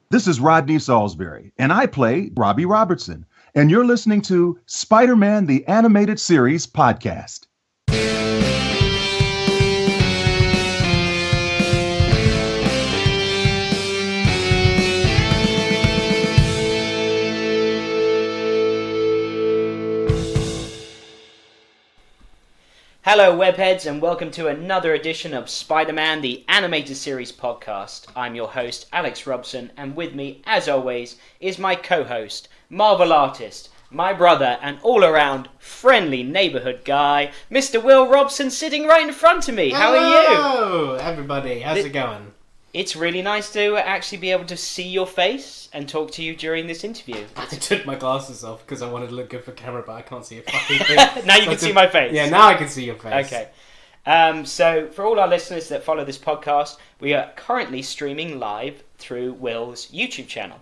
This is Rodney Salisbury, and I play Robbie Robertson. And you're listening to Spider-Man the Animated Series podcast. Hello webheads, and welcome to another edition of Spider-Man the Animated Series podcast. I'm your host, Alex Robson, and with me, as always, is my co-host, Marvel artist, my brother, and all-around friendly neighbourhood guy, Mr. Will Robson, sitting right in front of me. How are you? Hello, everybody. How's it going? It's really nice to actually be able to see your face and talk to you during this interview. I took my glasses off because I wanted to look good for camera, but I can't see a fucking thing. Now you can see my face. Yeah, now I can see your face. Okay. So, for all our listeners that follow this podcast, we are currently streaming live through Will's YouTube channel.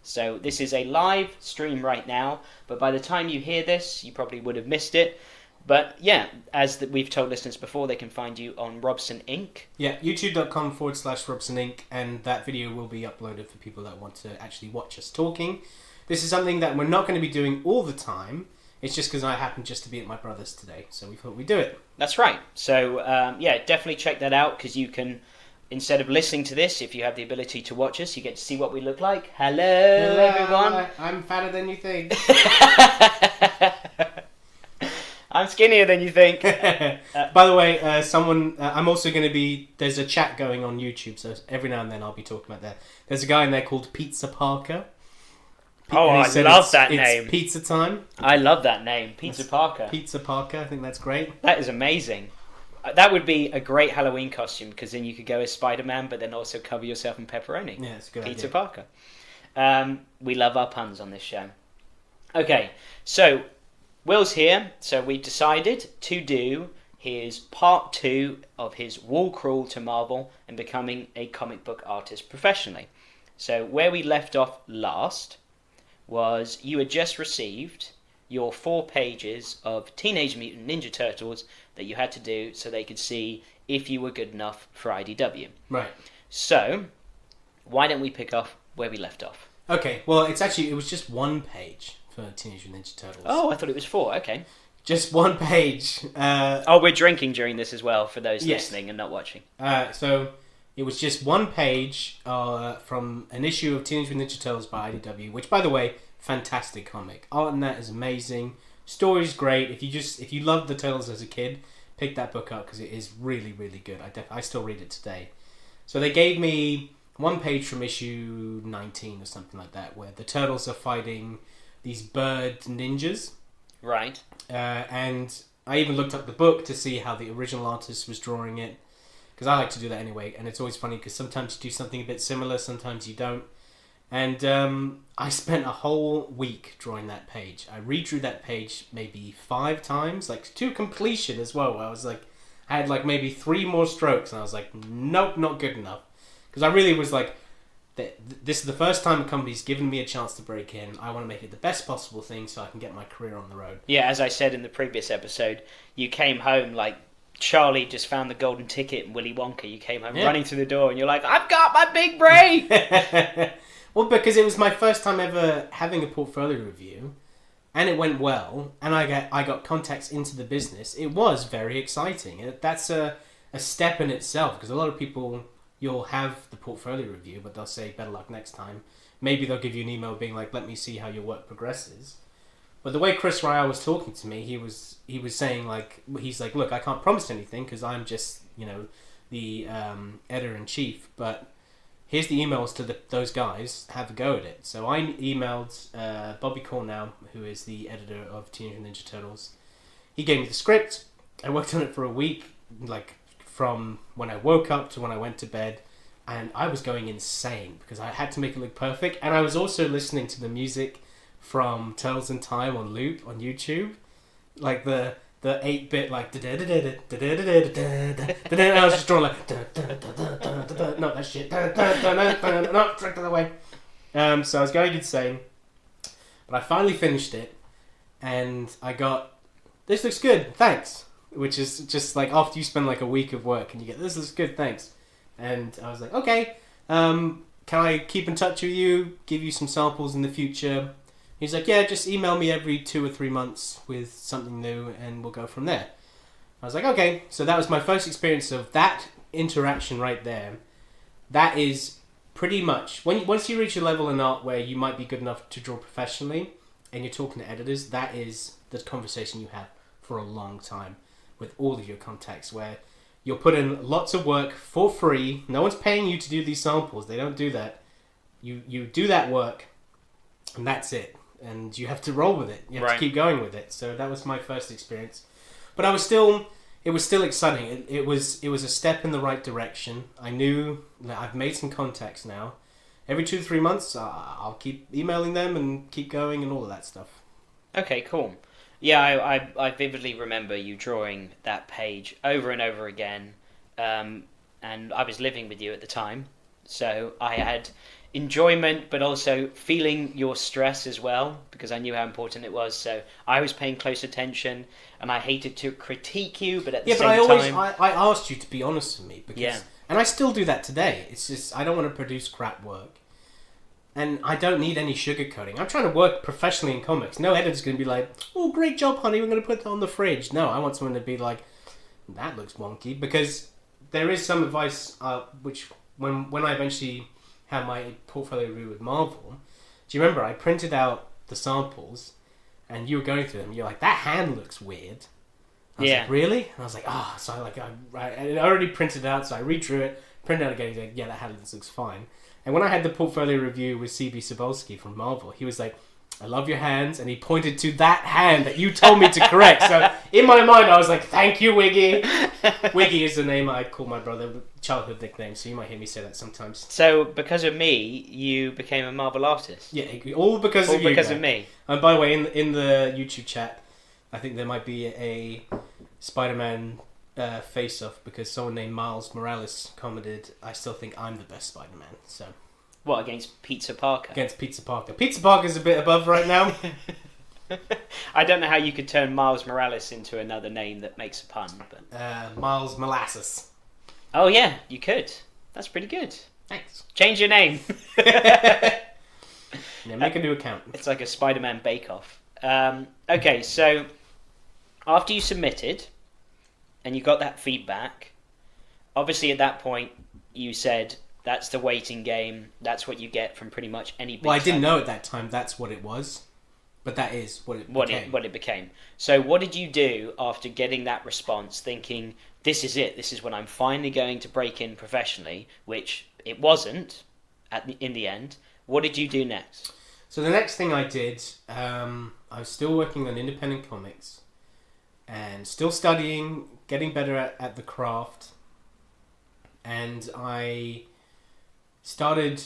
So, this is a live stream right now, but by the time you hear this, you probably would have missed it. But yeah, as we've told listeners before, they can find you on Robson Inc. Yeah, youtube.com/Robson Inc. And that video will be uploaded for people that want to actually watch us talking. This is something that we're not going to be doing all the time. It's just because I happen just to be at my brother's today, so we thought we'd do it. That's right. So yeah, definitely check that out, because you can, instead of listening to this, if you have the ability to watch us, you get to see what we look like. Hello everyone. I'm fatter than you think. I'm skinnier than you think. By the way, I'm also going to be... There's a chat going on YouTube, so every now and then I'll be talking about that. There's a guy in there called Pizza Parker. I love that name. It's pizza time. I love that name, Pizza Parker. Pizza Parker, I think that's great. That is amazing. That would be a great Halloween costume, because then you could go as Spider-Man, but then also cover yourself in pepperoni. Yeah, it's a good Pizza idea. Parker. We love our puns on this show. Okay, so... Will's here, so we decided to do his part 2 of his wall crawl to Marvel and becoming a comic book artist professionally. So where we left off last was you had just received your 4 pages of Teenage Mutant Ninja Turtles that you had to do so they could see if you were good enough for IDW. Right. So, why don't we pick up where we left off? Okay, well, it was just 1 page for Teenage Mutant Ninja Turtles. Oh, I thought it was 4, okay. Just 1 page. We're drinking during this as well, for those listening and not watching. So, it was just 1 page from an issue of Teenage Mutant Ninja Turtles by IDW, which, by the way, fantastic comic. Art in that is amazing. Story's great. If you loved the Turtles as a kid, pick that book up, because it is really, really good. I still read it today. So they gave me 1 page from issue 19 or something like that, where the Turtles are fighting these bird ninjas. Right. And I even looked up the book to see how the original artist was drawing it, because I like to do that anyway, and it's always funny because sometimes you do something a bit similar, sometimes you don't. And I spent a whole week drawing that page. I redrew that page maybe 5 times, like to completion as well. I had like maybe 3 more strokes, and I was like, nope, not good enough. Because I really was like, this is the first time a company's given me a chance to break in. I want to make it the best possible thing so I can get my career on the road. Yeah, as I said in the previous episode, you came home like Charlie just found the golden ticket in Willy Wonka. You came home running through the door and you're like, I've got my big break! Well, because it was my first time ever having a portfolio review, and it went well, and I got contacts into the business. It was very exciting. That's a step in itself, because a lot of people... You'll have the portfolio review, but they'll say, better luck next time. Maybe they'll give you an email being like, let me see how your work progresses. But the way Chris Ryall was talking to me, he was saying, like, he's like, look, I can't promise anything because I'm just, the editor-in-chief, but here's the emails to those guys, have a go at it. So I emailed Bobby Cornell, who is the editor of Teenage Mutant Ninja Turtles. He gave me the script. I worked on it for a week, like, from when I woke up to when I went to bed, and I was going insane because I had to make it look perfect, and I was also listening to the music from Turtles in Time on loop on YouTube, like the 8-bit like I was just drawing like no that shit no trick to the way. So I was going insane, but I finally finished it, and I got, this looks good, thanks. Which is just like after you spend like a week of work and you get, this looks good, thanks. And I was like, okay. can I keep in touch with you, give you some samples in the future? He's like, yeah, just email me every 2 or 3 months with something new and we'll go from there. I was like, okay. So that was my first experience of that interaction right there. That is pretty much, once you reach a level in art where you might be good enough to draw professionally and you're talking to editors, that is the conversation you have for a long time with all of your contacts, where you'll put in lots of work for free. No one's paying you to do these samples. They don't do that. You do that work and that's it. And you have to roll with it. You have to keep going with it. So that was my first experience. But it was still exciting. It was a step in the right direction. I knew that I've made some contacts now. Every 2 to 3 months, I'll keep emailing them and keep going and all of that stuff. Okay, cool. Yeah, I vividly remember you drawing that page over and over again, and I was living with you at the time, so I had enjoyment, but also feeling your stress as well, because I knew how important it was. So I was paying close attention, and I hated to critique you, but at the same time, I asked you to be honest with me, because and I still do that today. It's just I don't want to produce crap work. And I don't need any sugarcoating. I'm trying to work professionally in comics. No editor's going to be like, oh, great job, honey, we're going to put that on the fridge. No, I want someone to be like, that looks wonky. Because there is some advice, which when I eventually had my portfolio review with Marvel, do you remember I printed out the samples and you were going through them. You're like, that hand looks weird. I was like, really? And I was like, so I already printed it out, so I redrew it, printed it out again, like, yeah, that hand looks fine. And when I had the portfolio review with C.B. Cebulski from Marvel, he was like, I love your hands, and he pointed to that hand that you told me to correct. So in my mind, I was like, thank you, Wiggy. Wiggy is the name I call my brother, childhood nickname, so you might hear me say that sometimes. So because of me, you became a Marvel artist? Yeah, all because of you. All because of me. And by the way, in the YouTube chat, I think there might be a Spider-Man face-off, because someone named Miles Morales commented, I still think I'm the best Spider-Man. So what, against Pizza Parker? Against Pizza Parker. Pizza Parker's a bit above right now. I don't know how you could turn Miles Morales into another name that makes a pun, but Miles Molasses. Oh yeah, you could. That's pretty good. Thanks. Change your name. Yeah, make a new account. It's like a Spider-Man bake-off. Okay, so after you submitted and you got that feedback, obviously at that point you said, that's the waiting game, that's what you get from pretty much any big Well, I didn't know at that time that's what it was, but that is what it became. What it became. So what did you do after getting that response, thinking, this is it, this is when I'm finally going to break in professionally, which it wasn't in the end. What did you do next? So the next thing I did, I was still working on independent comics and still studying, getting better at the craft, and I started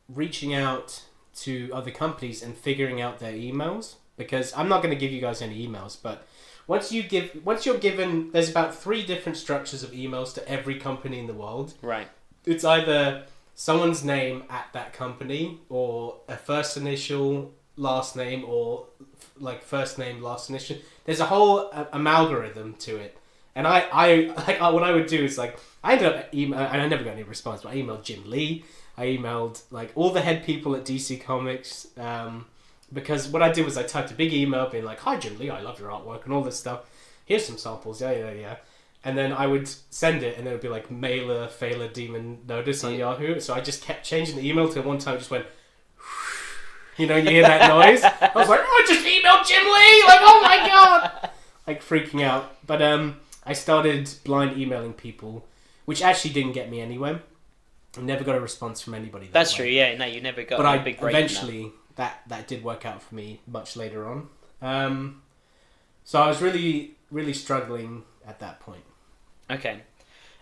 reaching out to other companies and figuring out their emails, because I'm not going to give you guys any emails, but once you're given, there's about 3 different structures of emails to every company in the world. Right. It's either someone's name at that company, or a first initial, last name, or like first name, last initial. There's a whole algorithm to it. And I what I would do is, like, I ended up and I never got any response, but I emailed Jim Lee. I emailed like all the head people at DC Comics, because what I did was I typed a big email being like, "Hi Jim Lee, I love your artwork and all this stuff. Here's some samples, yeah." And then I would send it, and it would be like Mailer, Failer, Demon Notice on Yahoo. So I just kept changing the email till one time it just went, you know, you hear that noise. I was like, I just emailed Jim Lee, like, oh my god, like freaking out. But I started blind emailing people, which actually didn't get me anywhere. I never got a response from anybody. That's true, yeah. No, you never got a big break. Eventually, that did work out for me much later on. So I was really, really struggling at that point. Okay.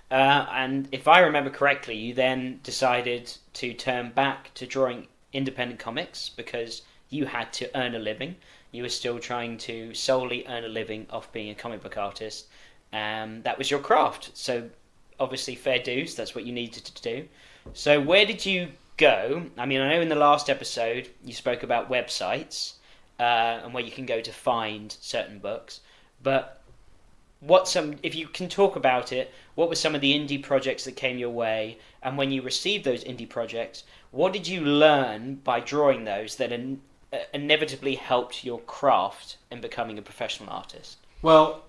And if I remember correctly, you then decided to turn back to drawing independent comics because you had to earn a living. You were still trying to solely earn a living off being a comic book artist. That was your craft. So obviously fair dues, that's what you needed to do. So where did you go? I mean, I know in the last episode you spoke about websites and where you can go to find certain books, but if you can talk about it, what were some of the indie projects that came your way, and when you received those indie projects, what did you learn by drawing those that inevitably helped your craft in becoming a professional artist? Well,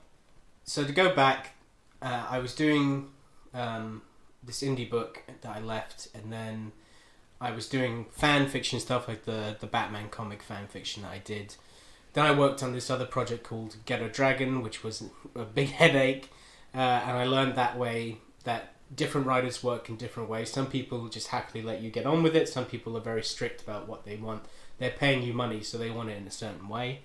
so to go back, I was doing this indie book that I left, and then I was doing fan fiction stuff like the Batman comic fan fiction that I did. Then I worked on this other project called Ghetto Dragon, which was a big headache, and I learned that way that different writers work in different ways. Some people just happily let you get on with it. Some people are very strict about what they want. They're paying you money, so they want it in a certain way.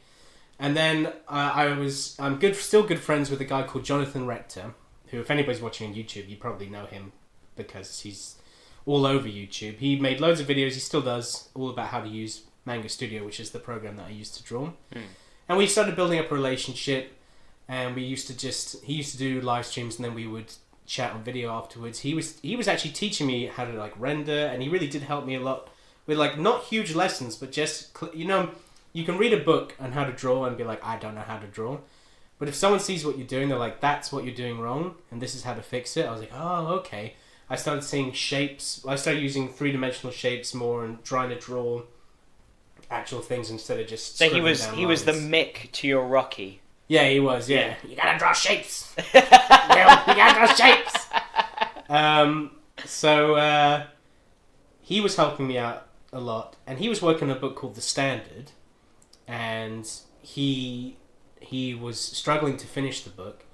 And then I'm still good friends with a guy called Jonathan Rector, who, if anybody's watching on YouTube, you probably know him because he's all over YouTube. He made loads of videos, he still does, all about how to use Manga Studio, which is the program that I use to draw. And we started building up a relationship, and he used to do live streams, and then we would chat on video afterwards. He was actually teaching me how to like render, and he really did help me a lot with like not huge lessons, but just you can read a book on how to draw and be like, I don't know how to draw. But if someone sees what you're doing, they're like, that's what you're doing wrong, and this is how to fix it. I was like, oh, okay. I started seeing shapes. I started using 3-dimensional shapes more and trying to draw actual things instead of just. So he was the Mick to your Rocky. Yeah, he was. Yeah, you gotta draw shapes. You gotta draw shapes. So he was helping me out a lot, and he was working on a book called The Standard, and he was struggling to finish the book,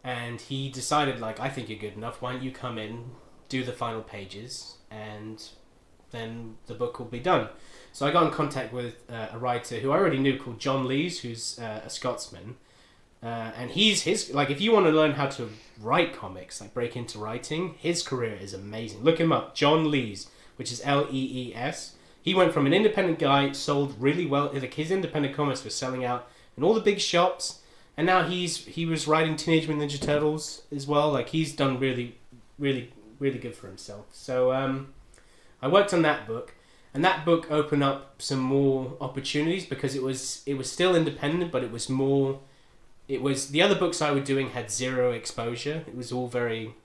and he decided, like, I think you're good enough, why don't you come in, do the final pages, and then the book will be done. So I got in contact with a writer who I already knew called John Lees, who's a Scotsman, and his like, if you want to learn how to write comics, like break into writing, his career is amazing. Look him up, John Lees, which is Lees. He went from an independent guy, sold really well, like his independent comics were selling out in all the big shops, and now he was writing Teenage Mutant Ninja Turtles as well. Like, he's done really, really, really good for himself. So I worked on that book, and that book opened up some more opportunities because it was still independent, but it was the other books I was doing had zero exposure. It was all very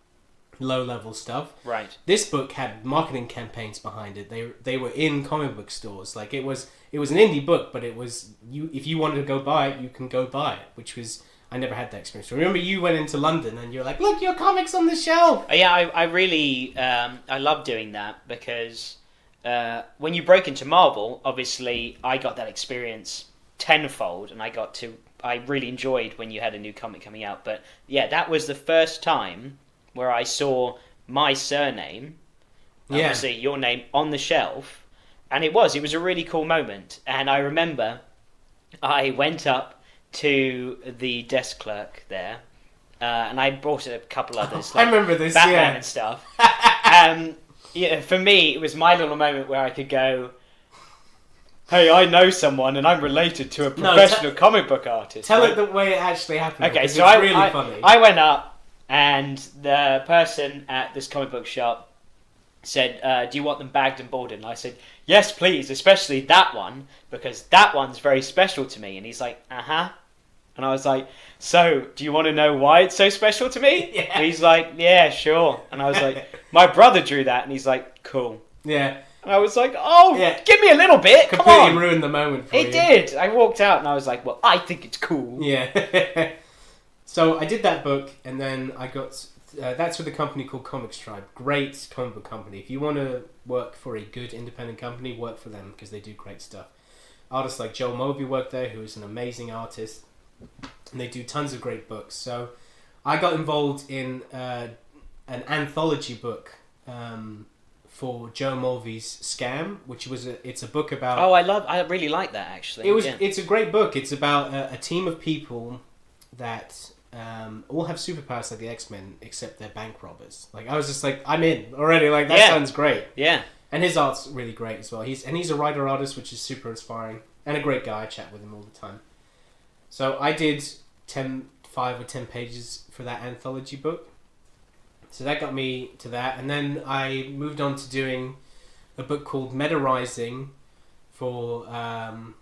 low-level stuff. Right. This book had marketing campaigns behind it. They were in comic book stores. Like, it was an indie book, but it was if you wanted to go buy it, you can go buy it, which was, I never had that experience. Remember, you went into London and you're like, look, your comics on the shelf. Yeah, I really I love doing that because when you break into Marvel, obviously I got that experience tenfold, and I really enjoyed when you had a new comic coming out. But yeah, that was the first time where I saw my surname, obviously your name, on the shelf, and it was a really cool moment. And I remember I went up to the desk clerk there, and I brought a couple others, like I remember this, Batman and stuff. Yeah, for me, it was my little moment where I could go, hey, I know someone, and I'm related to a professional comic book artist. Tell it the way it actually happened. Okay, so it's really funny. I went up, and the person at this comic book shop said, do you want them bagged and boarded? And I said, yes, please, especially that one, because that one's very special to me. And he's like, uh-huh. And I was like, so, do you want to know why it's so special to me? Yeah. And he's like, yeah, sure. And I was like, my brother drew that. And he's like, cool. Yeah. And I was like, oh, yeah. Give me a little bit. Come on. Completely ruined the moment for you. It did. I walked out and I was like, well, I think it's cool. Yeah. So I did that book, and then I got... that's with a company called Comics Tribe. Great comic book company. If you want to work for a good independent company, work for them, because they do great stuff. Artists like Joel Moby work there, who is an amazing artist, and they do tons of great books. So I got involved in an anthology book for Joe Mulvey's Scam, which was it's a book about... Oh, I really like that, actually. It's a great book. It's about a team of people that... all have superpowers like the X-Men, except they're bank robbers. Like, I was just like, I'm in already. Like, that sounds great. Yeah. And his art's really great as well. He's a writer-artist, which is super inspiring. And a great guy. I chat with him all the time. So I did 5 or 10 pages for that anthology book. So that got me to that. And then I moved on to doing a book called Meta Rising for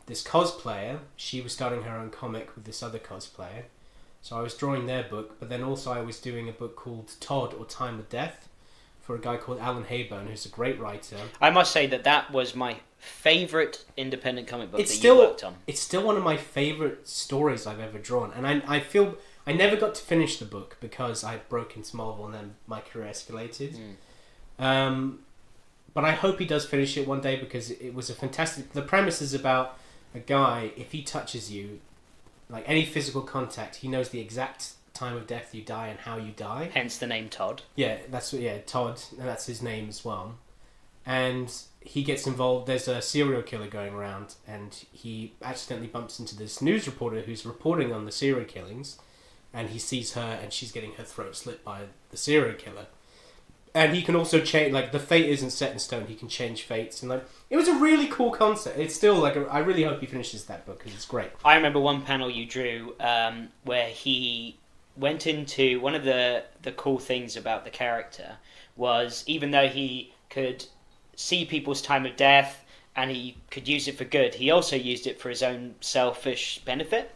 this cosplayer. She was starting her own comic with this other cosplayer. So I was drawing their book, but then also I was doing a book called Todd or Time of Death for a guy called Alan Hayburn, who's a great writer. I must say that was my favourite independent comic book you worked on. It's still one of my favourite stories I've ever drawn, and I feel I never got to finish the book because I broke into Marvel and then my career escalated. But I hope he does finish it one day because it was a fantastic... The premise is about a guy, if he touches you, like any physical contact, he knows the exact time of death you die and how you die. Hence the name Todd. Yeah, Todd, and that's his name as well. And he gets involved. There's a serial killer going around, and he accidentally bumps into this news reporter who's reporting on the serial killings, and he sees her, and she's getting her throat slit by the serial killer. And he can also change, like, the fate isn't set in stone. He can change fates, and like, it was a really cool concept. It's still like, I really hope he finishes that book because it's great. I remember one panel you drew where he went into one of the cool things about the character was even though he could see people's time of death and he could use it for good, he also used it for his own selfish benefit.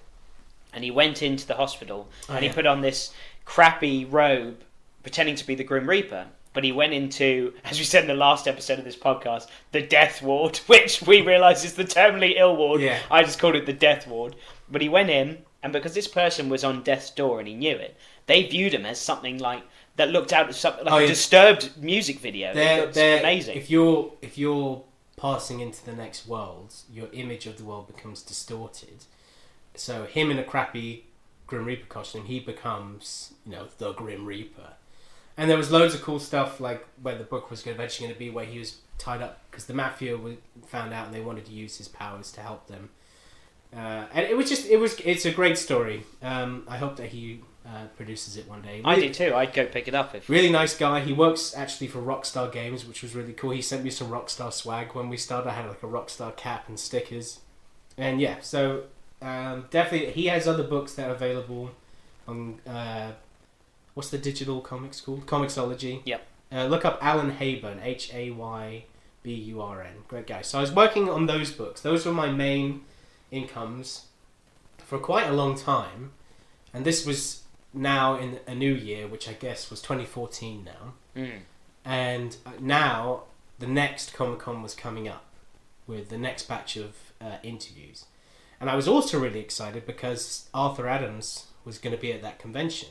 And he went into the hospital he put on this crappy robe pretending to be the Grim Reaper. But he went into, as we said in the last episode of this podcast, the Death Ward, which we realise is the terminally ill ward. Yeah. I just called it the Death Ward. But he went in, and because this person was on death's door and he knew it, they viewed him as something like that looked out something like a disturbed music video. It's amazing. If you're passing into the next world, your image of the world becomes distorted. So him in a crappy Grim Reaper costume, he becomes, the Grim Reaper. And there was loads of cool stuff, like where the book was eventually going to be, where he was tied up because the mafia found out and they wanted to use his powers to help them. And it's a great story. I hope that he produces it one day. I do too. I'd go pick it up if. Really nice guy. He works actually for Rockstar Games, which was really cool. He sent me some Rockstar swag when we started. I had like a Rockstar cap and stickers, and yeah. So definitely, he has other books that are available on. What's the digital comics called? Comixology. Yep. Look up Alan Hayburn, Hayburn. Great guy. So I was working on those books. Those were my main incomes for quite a long time. And this was now in a new year, which I guess was 2014 now. And now the next Comic-Con was coming up with the next batch of interviews. And I was also really excited because Arthur Adams was going to be at that convention.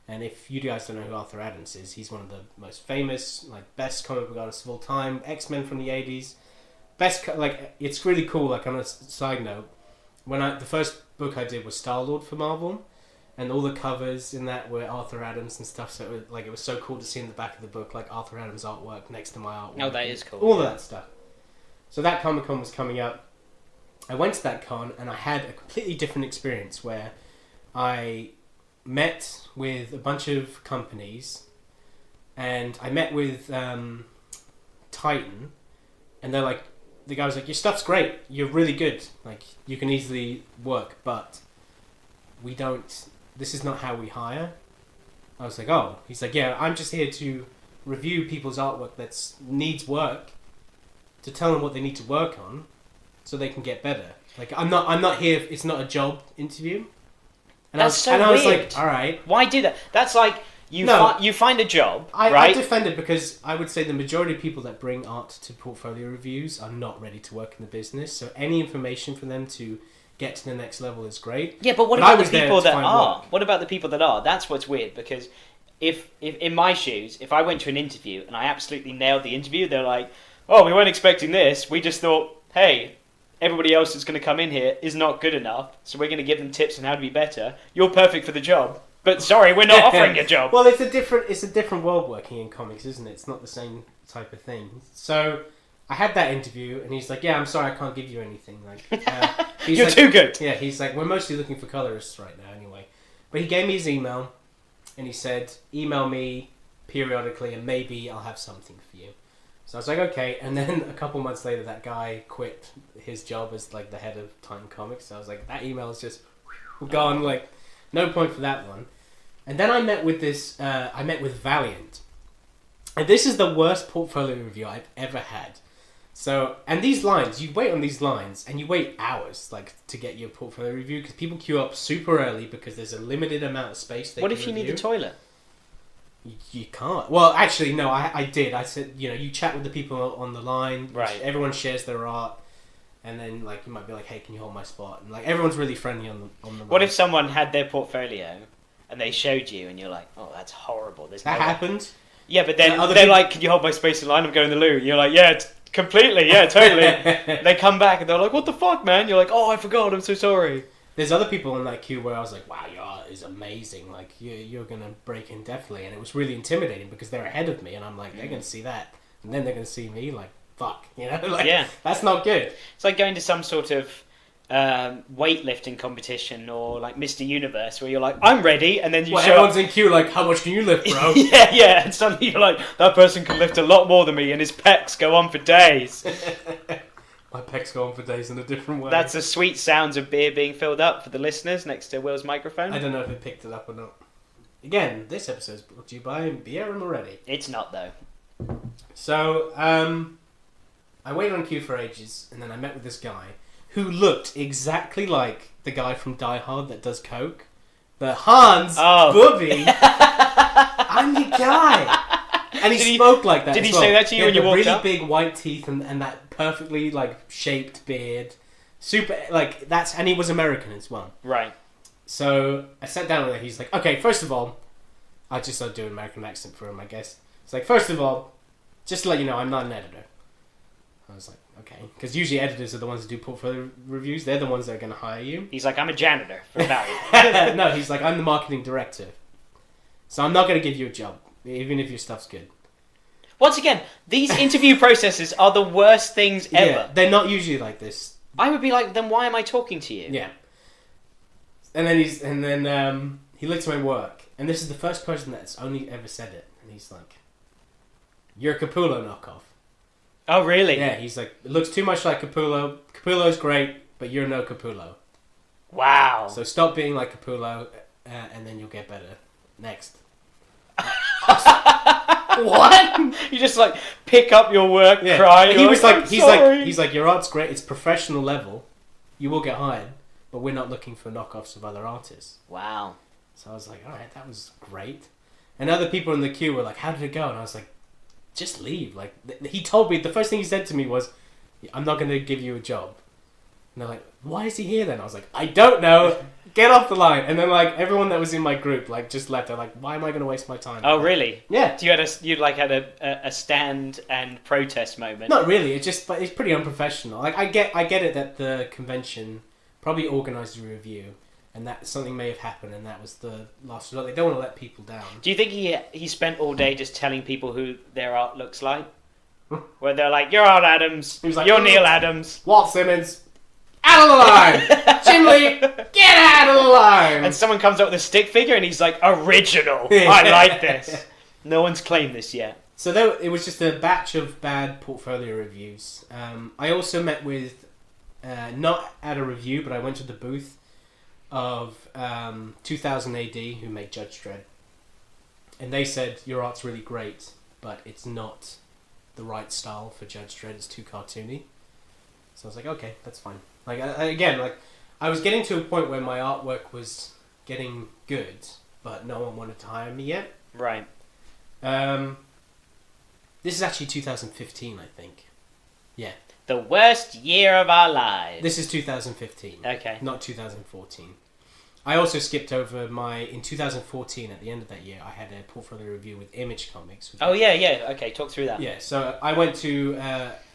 And if you guys don't know who Arthur Adams is, he's one of the most famous, best comic book artists of all time. X-Men from the 80s. It's really cool, on a side note. The first book I did was Star-Lord for Marvel. And all the covers in that were Arthur Adams and stuff. So it was so cool to see in the back of the book, Arthur Adams artwork next to my artwork. Oh, that is cool. All of that stuff. So that Comic-Con was coming up. I went to that con and I had a completely different experience where I met with a bunch of companies, and I met with Titan, and they're like, the guy was like, your stuff's great, you're really good, you can easily work, but this is not how we hire. I was like, oh. He's like, yeah, I'm just here to review people's artwork that needs work, to tell them what they need to work on, so they can get better. I'm not here, it's not a job interview. And That's so weird. I was like, all right. Why do that? That's like, you find a job, right? I defend it because I would say the majority of people that bring art to portfolio reviews are not ready to work in the business. So any information for them to get to the next level is great. Yeah, but what about the people that are? What about the people that are? That's what's weird, because if in my shoes, if I went to an interview and I absolutely nailed the interview, they're like, oh, we weren't expecting this. We just thought, hey, everybody else that's going to come in here is not good enough, so we're going to give them tips on how to be better. You're perfect for the job, but sorry, we're not offering a job. Well, it's a different world working in comics, isn't it? It's not the same type of thing. So I had that interview, and he's like, yeah, I'm sorry, I can't give you anything. You're too good. Yeah, he's like, we're mostly looking for colorists right now anyway. But he gave me his email, and he said, email me periodically, and maybe I'll have something for you. So I was like, okay. And then a couple months later, that guy quit his job as the head of Titan Comics. So I was like, that email is just gone. No point for that one. And then I met with Valiant. And this is the worst portfolio review I've ever had. So, and these lines, you wait on these lines, and you wait hours, like, to get your portfolio review, because people queue up super early because there's a limited amount of space they What can if you need review. the toilet? You can't. Well, actually, no, I did. I said, you chat with the people on the line. Right. Everyone shares their art. And then, like, you might be like, hey, can you hold my spot? And, like, everyone's really friendly on the What line. if someone had their portfolio and they showed you and you're like, oh, that's horrible. There's That no way. happened? Yeah, but then Yeah, other they're people- like, can you hold my space in line? I'm going to the loo. And you're like, yeah, completely. Yeah, totally. They come back and they're like, what the fuck, man? You're like, oh, I forgot. I'm so sorry. There's other people in that queue where I was like, wow, your art is amazing. Like, you're going to break in definitely. And it was really intimidating because they're ahead of me. And I'm like, they're going to see that. And then they're going to see me like, fuck. Like, Yeah. that's not good. It's like going to some sort of weightlifting competition or like Mr. Universe where you're like, I'm ready. And then you Well, show everyone's up. in queue like, how much can you lift, bro? yeah. And suddenly you're like, that person can lift a lot more than me and his pecs go on for days. My pecs go on for days in a different way. That's the sweet sounds of beer being filled up for the listeners next to Will's microphone. I don't know if it picked it up or not. Again, this episode is brought to you by Beer Moretti. It's not though. So, I waited on queue for ages, and then I met with this guy who looked exactly like the guy from Die Hard that does coke. The Hans Bubby. I'm the guy. And he spoke like that. Did as he well. say that to you He when had you walked really up? big white teeth and that perfectly like shaped beard. Super like that's and he was American as well. Right. So I sat down with him. He's like, okay, first of all, I just started doing American accent for him, I guess. It's like, first of all, just to let you know, I'm not an editor. I was like, okay, because usually editors are the ones that do portfolio reviews. They're the ones that are going to hire you. He's like, I'm a janitor for value. No, he's like, I'm the marketing director, so I'm not going to give you a job, even if your stuff's good. Once again, these interview processes are the worst things ever. Yeah, they're not usually like this. I would be like, then why am I talking to you? Yeah. And then he looked at my work, and this is the first person that's only ever said it, and he's like, "You're a Capullo knockoff." Oh, really? Yeah, he's like, it looks too much like Capullo. Capullo's great, but you're no Capullo. Wow. So stop being like Capullo, and then you'll get better. Next. What? You just like pick up your work, Yeah. cry. He was like, sorry. he's like, your art's great. It's professional level. You will get hired, but we're not looking for knockoffs of other artists. Wow. So I was like, all right, that was great. And other people in the queue were like, how did it go? And I was like, just leave. Like, he told me, the first thing he said to me was, I'm not going to give you a job. And they're like, why is he here then? I was like, I don't know. Get off the line. And then, like, everyone that was in my group, like, just left. They're like, why am I going to waste my time? Oh, really? Yeah. You had a stand and protest moment. Not really. It's just, but it's pretty unprofessional. Like, I get it that the convention probably organised a review, and that something may have happened, and that was the last result. They don't want to let people down. Do you think he spent all day just telling people who their art looks like? Where they're like, you're Art Adams, He was like, you're Neil Adams. Walt Simmons, out of the line! Jim Lee, get out of the line! And someone comes up with a stick figure and he's like, original. I like this. No one's claimed this yet. So it was just a batch of bad portfolio reviews. I also met with, not at a review, but I went to the booth of 2000 AD, who made Judge Dredd. And they said, your art's really great, but it's not the right style for Judge Dredd. It's too cartoony. So I was like, okay, that's fine. Like, I was getting to a point where my artwork was getting good, but no one wanted to hire me yet. Right. This is actually 2015, I think. Yeah. The worst year of our lives. This is 2015. Okay. Not 2014. I also skipped over in 2014, at the end of that year, I had a portfolio review with Image Comics. Oh, yeah. Okay, talk through that. Yeah, so I went to,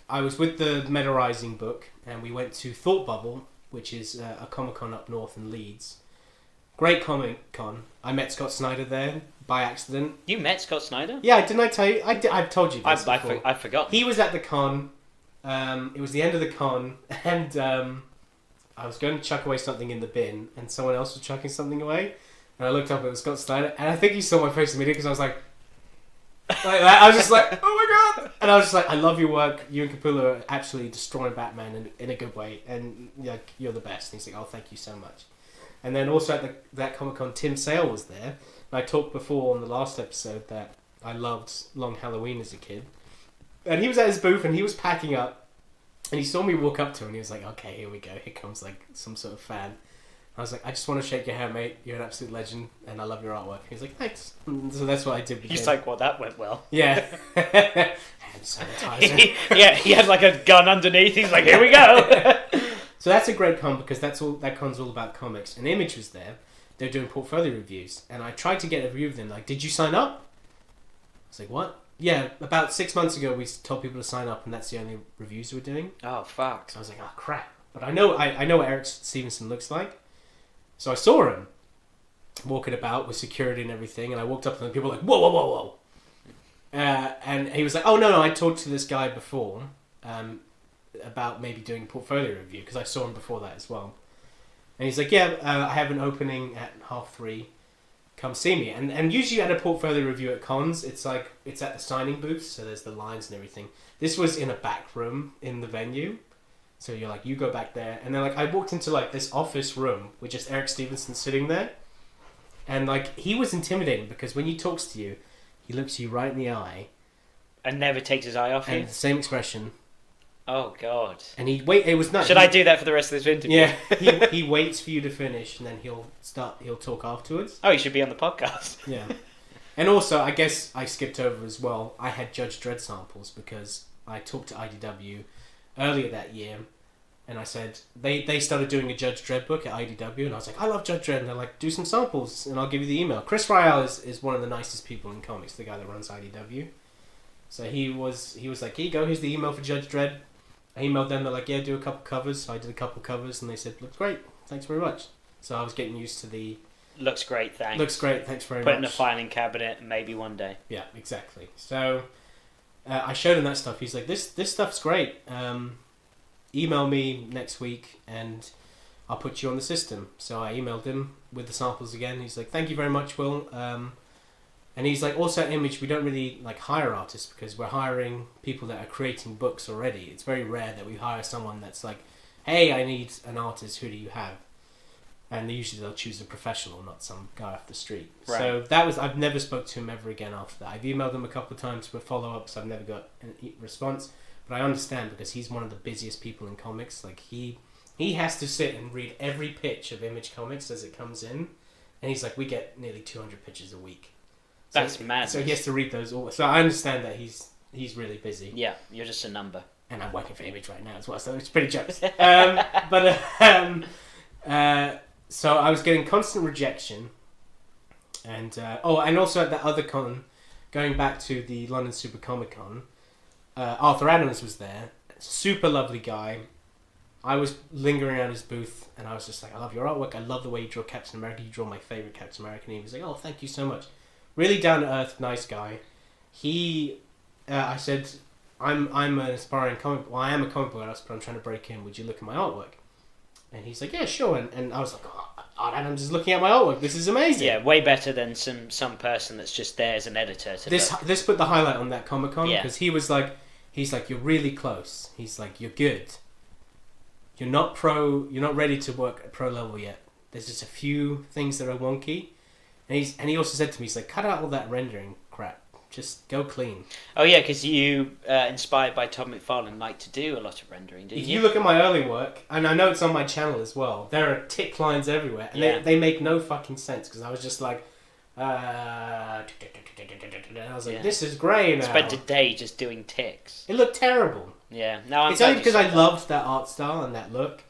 I was with the Meta Rising book, and we went to Thought Bubble, which is a Comic-Con up north in Leeds. Great Comic-Con. I met Scott Snyder there by accident. You met Scott Snyder? Yeah, didn't I tell you? I've told you this before. I forgot. He was at the con. It was the end of the con, and I was going to chuck away something in the bin, and someone else was chucking something away. And I looked up, it was Scott Snyder, and I think he saw my face immediately because I was like that. I was just like, oh my god! And I was just like, I love your work. You and Capullo are absolutely destroying Batman in a good way, and like you're the best. And he's like, oh, thank you so much. And then also at that Comic-Con, Tim Sale was there. And I talked before on the last episode that I loved Long Halloween as a kid. And he was at his booth and he was packing up And he saw me walk up to him and he was like, okay, here we go. Here comes like some sort of fan. I was like, I just want to shake your hand, mate. You're an absolute legend and I love your artwork. He was like, thanks. And so that's what I did. He's like, well, that went well. Yeah. Hand sanitizer. Yeah, he had like a gun underneath. He's like, here we go. So that's a great con because that con's all about comics. And Image was there. They're doing portfolio reviews. And I tried to get a review of them. Like, did you sign up? I was like, what? Yeah, about 6 months ago we told people to sign up and that's the only reviews we're doing. Oh, fuck. So I was like, oh, crap. But I know what Eric Stevenson looks like. So I saw him walking about with security and everything. And I walked up to them and people were like, whoa, whoa, whoa, whoa. And he was like, oh, no, I talked to this guy before about maybe doing a portfolio review because I saw him before that as well. And he's like, yeah, I have an opening at 3:30. Come see me. And usually at a portfolio review at cons, it's like, it's at the signing booth, so there's the lines and everything. This was in a back room in the venue. So you're like, you go back there. And then like, I walked into like this office room with just Eric Stevenson sitting there. And like, he was intimidating because when he talks to you, he looks you right in the eye. And never takes his eye off you? And the same expression. Oh, God. And it was nuts. Should I do that for the rest of this interview? Yeah, he waits for you to finish and then he'll talk afterwards. Oh, he should be on the podcast. Yeah. And also, I guess I skipped over as well, I had Judge Dredd samples because I talked to IDW earlier that year and I said, they started doing a Judge Dredd book at IDW and I was like, I love Judge Dredd, and they're like, do some samples and I'll give you the email. Chris Ryall is one of the nicest people in comics, the guy that runs IDW. So he was like, here you go, here's the email for Judge Dredd. I emailed them, they're like, yeah, do a couple covers. So I did a couple covers and they said, looks great, thanks very much. So I was getting used to the... Looks great, thanks. Looks great, thanks very Put much. in a filing cabinet, maybe one day. Yeah, exactly. So I showed him that stuff. He's like, this stuff's great. Email me next week and I'll put you on the system. So I emailed him with the samples again. He's like, thank you very much, Will. And he's like, also at Image, we don't really like hire artists because we're hiring people that are creating books already. It's very rare that we hire someone that's like, hey, I need an artist, who do you have? And usually they'll choose a professional, not some guy off the street. Right. So I've never spoke to him ever again after that. I've emailed him a couple of times with follow-ups. I've never got a response. But I understand because he's one of the busiest people in comics. Like he has to sit and read every pitch of Image Comics as it comes in. And he's like, we get nearly 200 pitches a week. So, That's mad. So he has to read those all. So I understand that he's really busy. Yeah, you're just a number. And I'm working for Image right now as well, so it's pretty jokes. So I was getting constant rejection. And also at that other con, going back to the London Super Comic Con, Arthur Adams was there. Super lovely guy. I was lingering around his booth and I was just like, I love your artwork. I love the way you draw Captain America. You draw my favourite Captain America. And he was like, oh, thank you so much. Really down to earth, nice guy. I said, I'm an aspiring comic. Well, I am a comic book artist, but I'm trying to break in. Would you look at my artwork? And he's like, yeah, sure. And I was like, oh, Adam's is looking at my artwork. This is amazing. Yeah, way better than some person that's just there as an editor. This put the highlight on that Comic Con because he's like, you're really close. He's like, you're good. You're not ready to work at pro level yet. There's just a few things that are wonky. And he also said to me, he's like, cut out all that rendering crap. Just go clean. Oh yeah, because you, inspired by Todd McFarlane, like to do a lot of rendering, didn't you? If you look at my early work, and I know it's on my channel as well, there are tick lines everywhere, and they make no fucking sense, because I was just like, and I was like, this is grey now. Spent a day just doing ticks. It looked terrible. Yeah. No, it's only because I loved that art style and that look.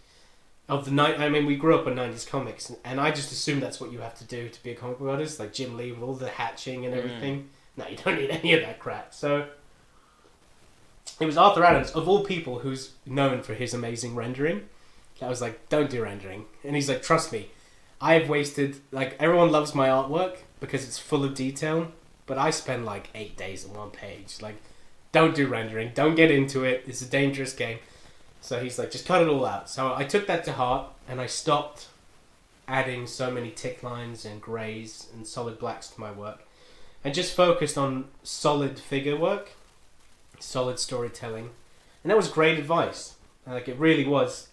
Of the night, I mean, we grew up on 90s comics, and I just assumed that's what you have to do to be a comic book artist, like Jim Lee with all the hatching and everything. No, you don't need any of that crap. So it was Arthur Adams, of all people, who's known for his amazing rendering. I was like, don't do rendering. And he's like, trust me, I've wasted, like, everyone loves my artwork because it's full of detail, but I spend like 8 days on one page. Like, don't do rendering, don't get into it, it's a dangerous game. So he's like, just cut it all out. So I took that to heart, and I stopped adding so many tick lines and greys and solid blacks to my work, and just focused on solid figure work, solid storytelling. And that was great advice. Like, it really was.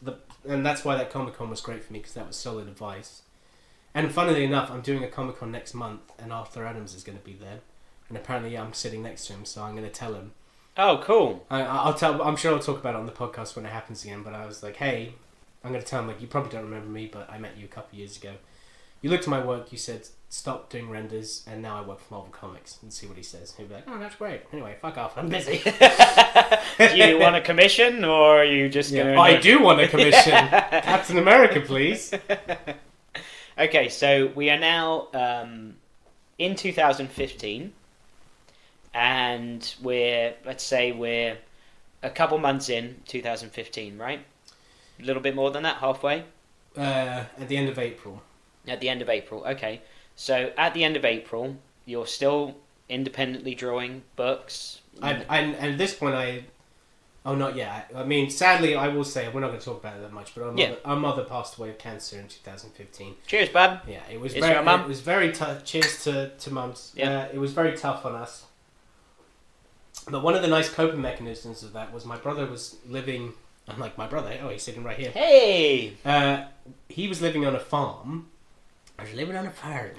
And that's why that Comic-Con was great for me, because that was solid advice. And funnily enough, I'm doing a Comic-Con next month, and Arthur Adams is going to be there. And apparently I'm sitting next to him, so I'm going to tell him, Oh, cool. I'm sure I'll talk about it on the podcast when it happens again. But I was like, hey, I'm going to tell him, like, you probably don't remember me, but I met you a couple of years ago. You looked at my work, you said, stop doing renders, and now I work for Marvel Comics, and see what he says. He'll be like, oh, that's great. Anyway, fuck off, I'm busy. Do you want a commission, or are you just going to... I do want a commission. Captain America, please. Okay, so we are now in 2015, and let's say we're a couple months in 2015, right? A little bit more than that, halfway? At the end of April. At the end of April, okay. So at the end of April, you're still independently drawing books. And at this point, not yet. I mean, sadly, I will say we're not going to talk about it that much. But our mother passed away of cancer in 2015. Cheers, bub. Yeah, it was Your mum? It was very tough. Cheers to mums. Yeah. It was very tough on us. But one of the nice coping mechanisms of that was my brother was living. I'm like, my brother. Oh, he's sitting right here. Hey. He was living on a farm. I was living on a farm.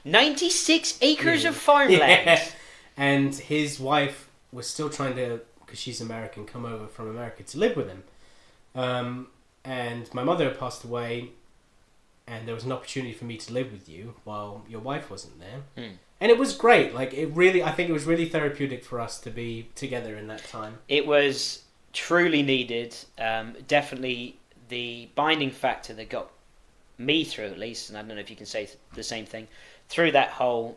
96 acres of farmland. Yeah. And his wife was still trying to, because she's American, come over from America to live with him. And my mother passed away, and there was an opportunity for me to live with you while your wife wasn't there. And it was great. Like, I think it was really therapeutic for us to be together in that time. It was truly needed. Definitely the binding factor that got me through, at least, and I don't know if you can say the same thing, through that whole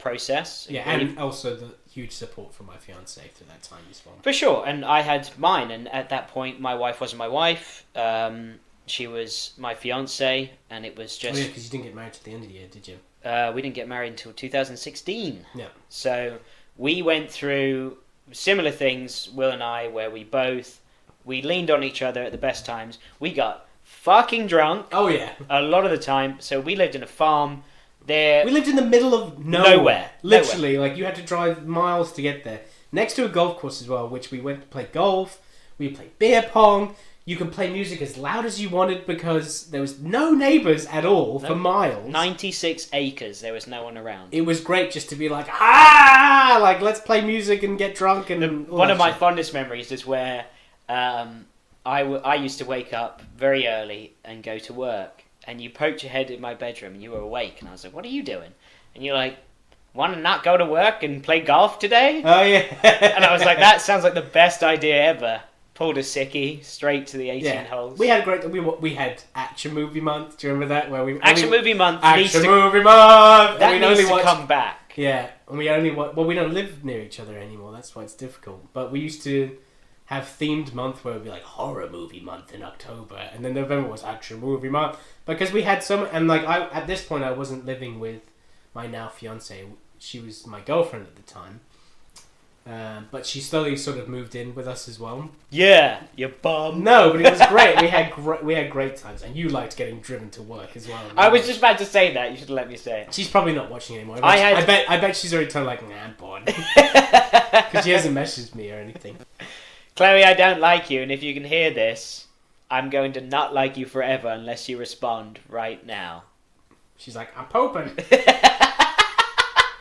process. Yeah, and also the huge support from my fiance through that time as well. For sure, and I had mine, and at that point my wife wasn't my wife, she was my fiance, and it was just... Oh yeah, because you didn't get married to the end of the year, did you? We didn't get married until 2016. Yeah. So we went through similar things, Will and I, where we leaned on each other at the best times. We got fucking drunk. Oh yeah. A lot of the time. So we lived in a farm. We lived in the middle of nowhere. Literally, like you had to drive miles to get there. Next to a golf course as well, which we went to play golf. We played beer pong. You could play music as loud as you wanted because there was no neighbours at all for miles. 96 acres. There was no one around. It was great just to be like, like let's play music and get drunk and one of my fondest memories is where I used to wake up very early and go to work, and you poked your head in my bedroom and you were awake, and I was like, what are you doing? And you're like, want to not go to work and play golf today? Oh yeah. And I was like, that sounds like the best idea ever. Pulled a sickie straight to the 18 holes. We had we had Action Movie Month. Do you remember that? Where Movie Month needs to come back. Yeah, and we only we don't live near each other anymore. That's why it's difficult. But we used to have themed month where it would be like Horror Movie Month in October, and then November was Action Movie Month because we had and like at this point I wasn't living with my now fiance. She was my girlfriend at the time. But she slowly sort of moved in with us as well. Yeah, you bum. No, but it was great. We had great times, and you liked getting driven to work as well. I was just about to say that. You should have let me say it. She's probably not watching anymore. I bet she's already told like, nah, I'm bored, because she hasn't messaged me or anything. Chloe, I don't like you, and if you can hear this, I'm going to not like you forever unless you respond right now. She's like, I'm pooping.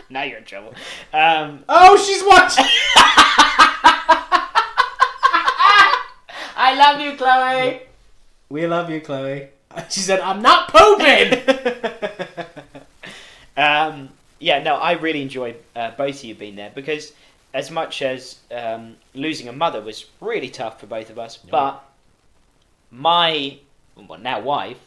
Now you're in trouble. Oh, she's watching! I love you, Chloe! We love you, Chloe. She said, I'm not pooping! I really enjoyed both of you being there, because as much as losing a mother was really tough for both of us, but my now wife,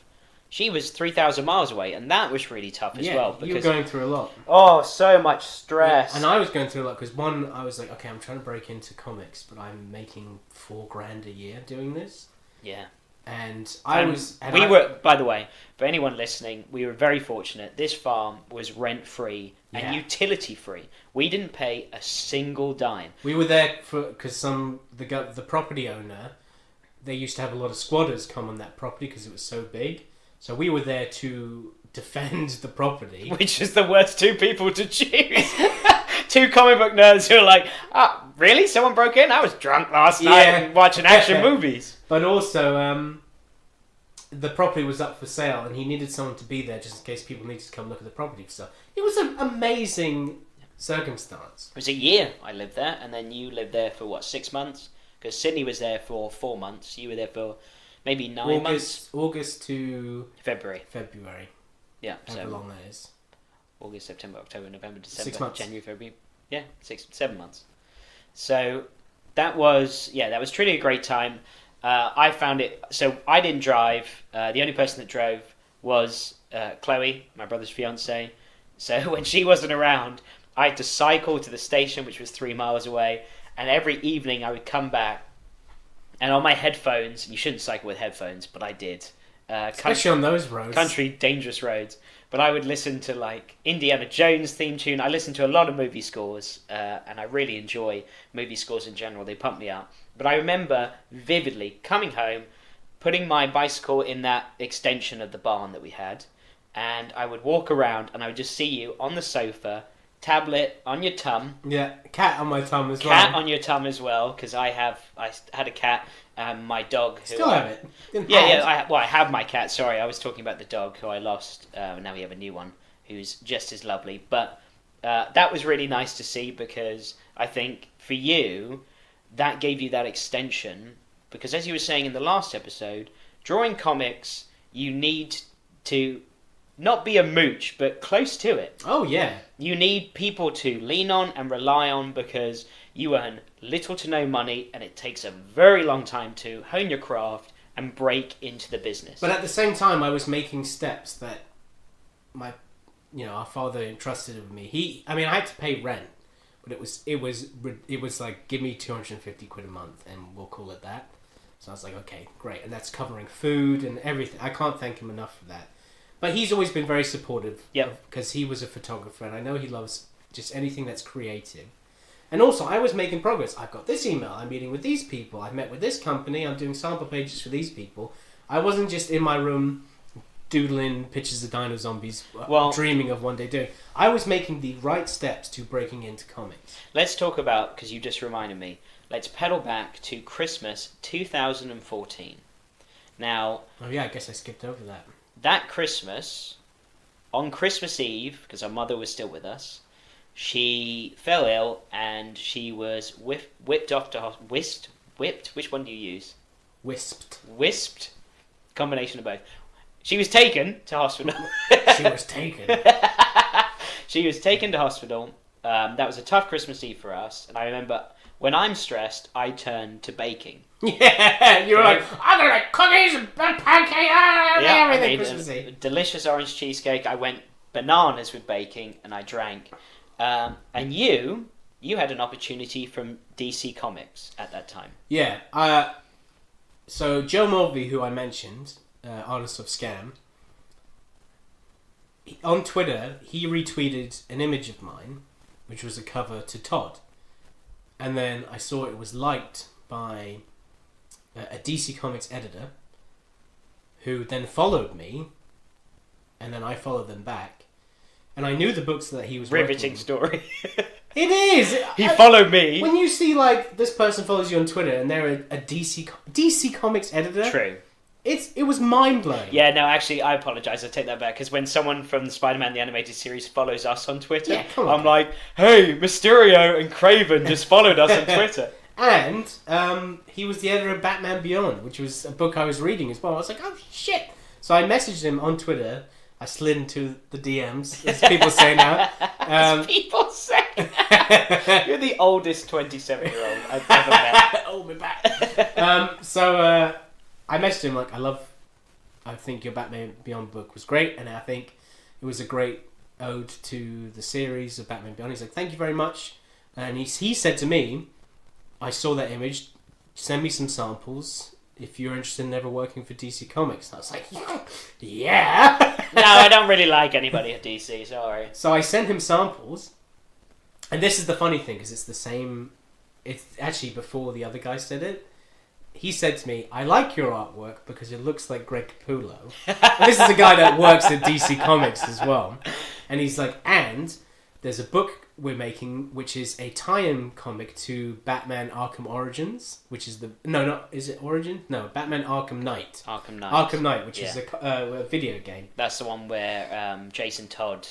she was 3,000 miles away, and that was really tough as well. Because you were going through a lot. Oh, so much stress. Yeah, and I was going through a lot, because I was like, okay, I'm trying to break into comics, but I'm making $4,000 a year doing this. Yeah. And by the way, for anyone listening, we were very fortunate. This farm was rent-free and utility-free. We didn't pay a single dime. We were there because the property owner, they used to have a lot of squatters come on that property because it was so big. So we were there to defend the property. Which is the worst two people to choose. Two comic book nerds who are like, really? Someone broke in? I was drunk last night watching action movies. But also, the property was up for sale and he needed someone to be there just in case people needed to come look at the property for sale. It was an amazing circumstance. It was a year I lived there, and then you lived there for, 6 months? Because Sydney was there for 4 months. You were there for maybe 9 months? August to February. Yeah, however long that is. August, September, October, November, December, 6 months. January, February. Yeah, 7 months. So that was truly a great time. I found it. So I didn't drive. The only person that drove was Chloe, my brother's fiance. So when she wasn't around, I had to cycle to the station, which was 3 miles away. And every evening I would come back, and on my headphones. You shouldn't cycle with headphones, but I did. Especially on those roads. Country, dangerous roads. But I would listen to like Indiana Jones theme tune. I listen to a lot of movie scores, and I really enjoy movie scores in general. They pump me up. But I remember vividly coming home, putting my bicycle in that extension of the barn that we had, and I would walk around and I would just see you on the sofa, tablet on your tum. Yeah, cat on my tum as well. Cat on your tum as well, because I had a cat. My dog. Still have it. I have my cat. Sorry, I was talking about the dog who I lost. Now we have a new one who's just as lovely. But that was really nice to see, because I think for you, that gave you that extension. Because as you were saying in the last episode, drawing comics, you need to not be a mooch, but close to it. Oh, yeah. You need people to lean on and rely on, because you earn little to no money, and it takes a very long time to hone your craft and break into the business. But at the same time, I was making steps that our father entrusted with me. I had to pay rent, but it was like, give me 250 quid a month, and we'll call it that. So I was like, okay, great, and that's covering food and everything. I can't thank him enough for that. But he's always been very supportive. Yep. Because he was a photographer, and I know he loves just anything that's creative. And also, I was making progress. I've got this email. I'm meeting with these people. I've met with this company. I'm doing sample pages for these people. I wasn't just in my room doodling pictures of Dino Zombies, dreaming of one day doing. I was making the right steps to breaking into comics. Let's talk about, because you just reminded me, let's pedal back to Christmas 2014. Now... Oh yeah, I guess I skipped over that. That Christmas, on Christmas Eve, because our mother was still with us, she fell ill and she was whipped off to hospital. Whipped? Which one do you use? Wisped? Combination of both. She was taken to hospital. She was taken? She was taken to hospital. That was a tough Christmas Eve for us. And I remember, when I'm stressed, I turn to baking. Yeah, you were like, I'm going to make cookies and pancakes and everything Christmas Eve. Delicious orange cheesecake. I went bananas with baking, and I drank. And you had an opportunity from DC Comics at that time. Yeah. So Joe Mulvey, who I mentioned, Artist of Scam, on Twitter, he retweeted an image of mine, which was a cover to Todd. And then I saw it was liked by a DC Comics editor, who then followed me, and then I followed them back. And I knew the books that he was riveting story. It is! He followed me. When you see, like, this person follows you on Twitter and they're a DC Comics editor... True. It was mind-blowing. Yeah, no, actually, I apologise. I take that back. Because when someone from the Spider-Man the Animated Series follows us on Twitter, I'm like, hey, Mysterio and Kraven just followed us on Twitter. And he was the editor of Batman Beyond, which was a book I was reading as well. I was like, oh, shit. So I messaged him on Twitter. I slid into the DMs, as people say now. As people say. You're the oldest 27-year-old I've ever met. Oh, my back. So I messaged him, like, I think your Batman Beyond book was great, and I think it was a great ode to the series of Batman Beyond. He's like, thank you very much. And he said to me, I saw that image, send me some samples if you're interested in ever working for DC Comics. And I was like, yeah. No, I don't really like anybody at DC, sorry. So I sent him samples, and this is the funny thing, because it's the same, it's actually before the other guy said it. He said to me, I like your artwork because it looks like Greg Capullo. This is a guy that works at DC Comics as well. And he's like, and there's a book we're making, which is a tie-in comic to Batman Arkham Origins, which is is it Origin? No, Batman Arkham Knight. Arkham Knight. Arkham Knight, which is a video game. That's the one where Jason Todd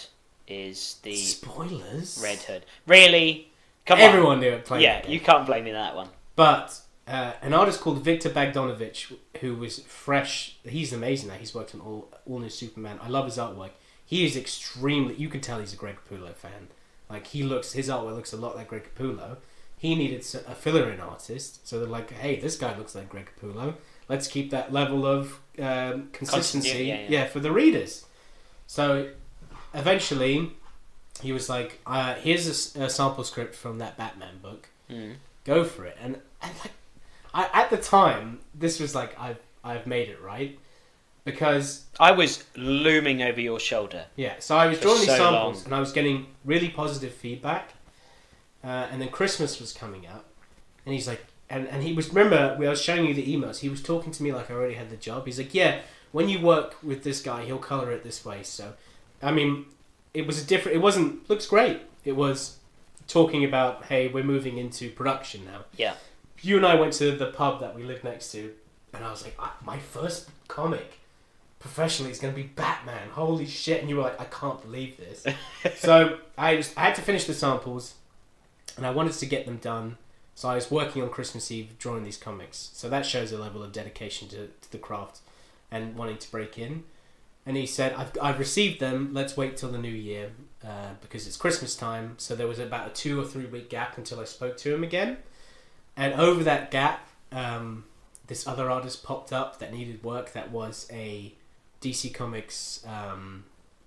is the Spoilers. Red Hood. Really? Come on. Everyone knew it. Playing Yeah, that game. you can't blame me for that one. But an artist called Victor Bogdanovich, who was fresh, he's amazing now. He's worked on all new Superman. I love his artwork. He is extremely. You can tell he's a Greg Capullo fan. Like his artwork looks a lot like Greg Capullo. He needed a filler-in artist, so they're like, hey, this guy looks like Greg Capullo. Let's keep that level of consistency, for the readers. So eventually, he was like, here's a sample script from that Batman book. Go for it. And at the time, this was like, I've made it, right? Because I was looming over your shoulder. Yeah, so I was drawing these samples, long. and I was getting really positive feedback. And then Christmas was coming up, and he's like, and he was, remember, I was showing you the emails, he was talking to me like I already had the job. He's like, yeah, when you work with this guy, he'll colour it this way. So, I mean, it wasn't, looks great. It was talking about, hey, we're moving into production now. Yeah. You and I went to the pub that we lived next to, and I was like, my first comic professionally is going to be Batman. Holy shit. And you were like, I can't believe this. So I had to finish the samples, and I wanted to get them done. So I was working on Christmas Eve drawing these comics. So that shows a level of dedication to the craft and wanting to break in. And he said, I've received them. Let's wait till the new year because it's Christmas time. So there was about a 2 or 3 week gap until I spoke to him again. And over that gap, this other artist popped up that needed work. That was a DC Comics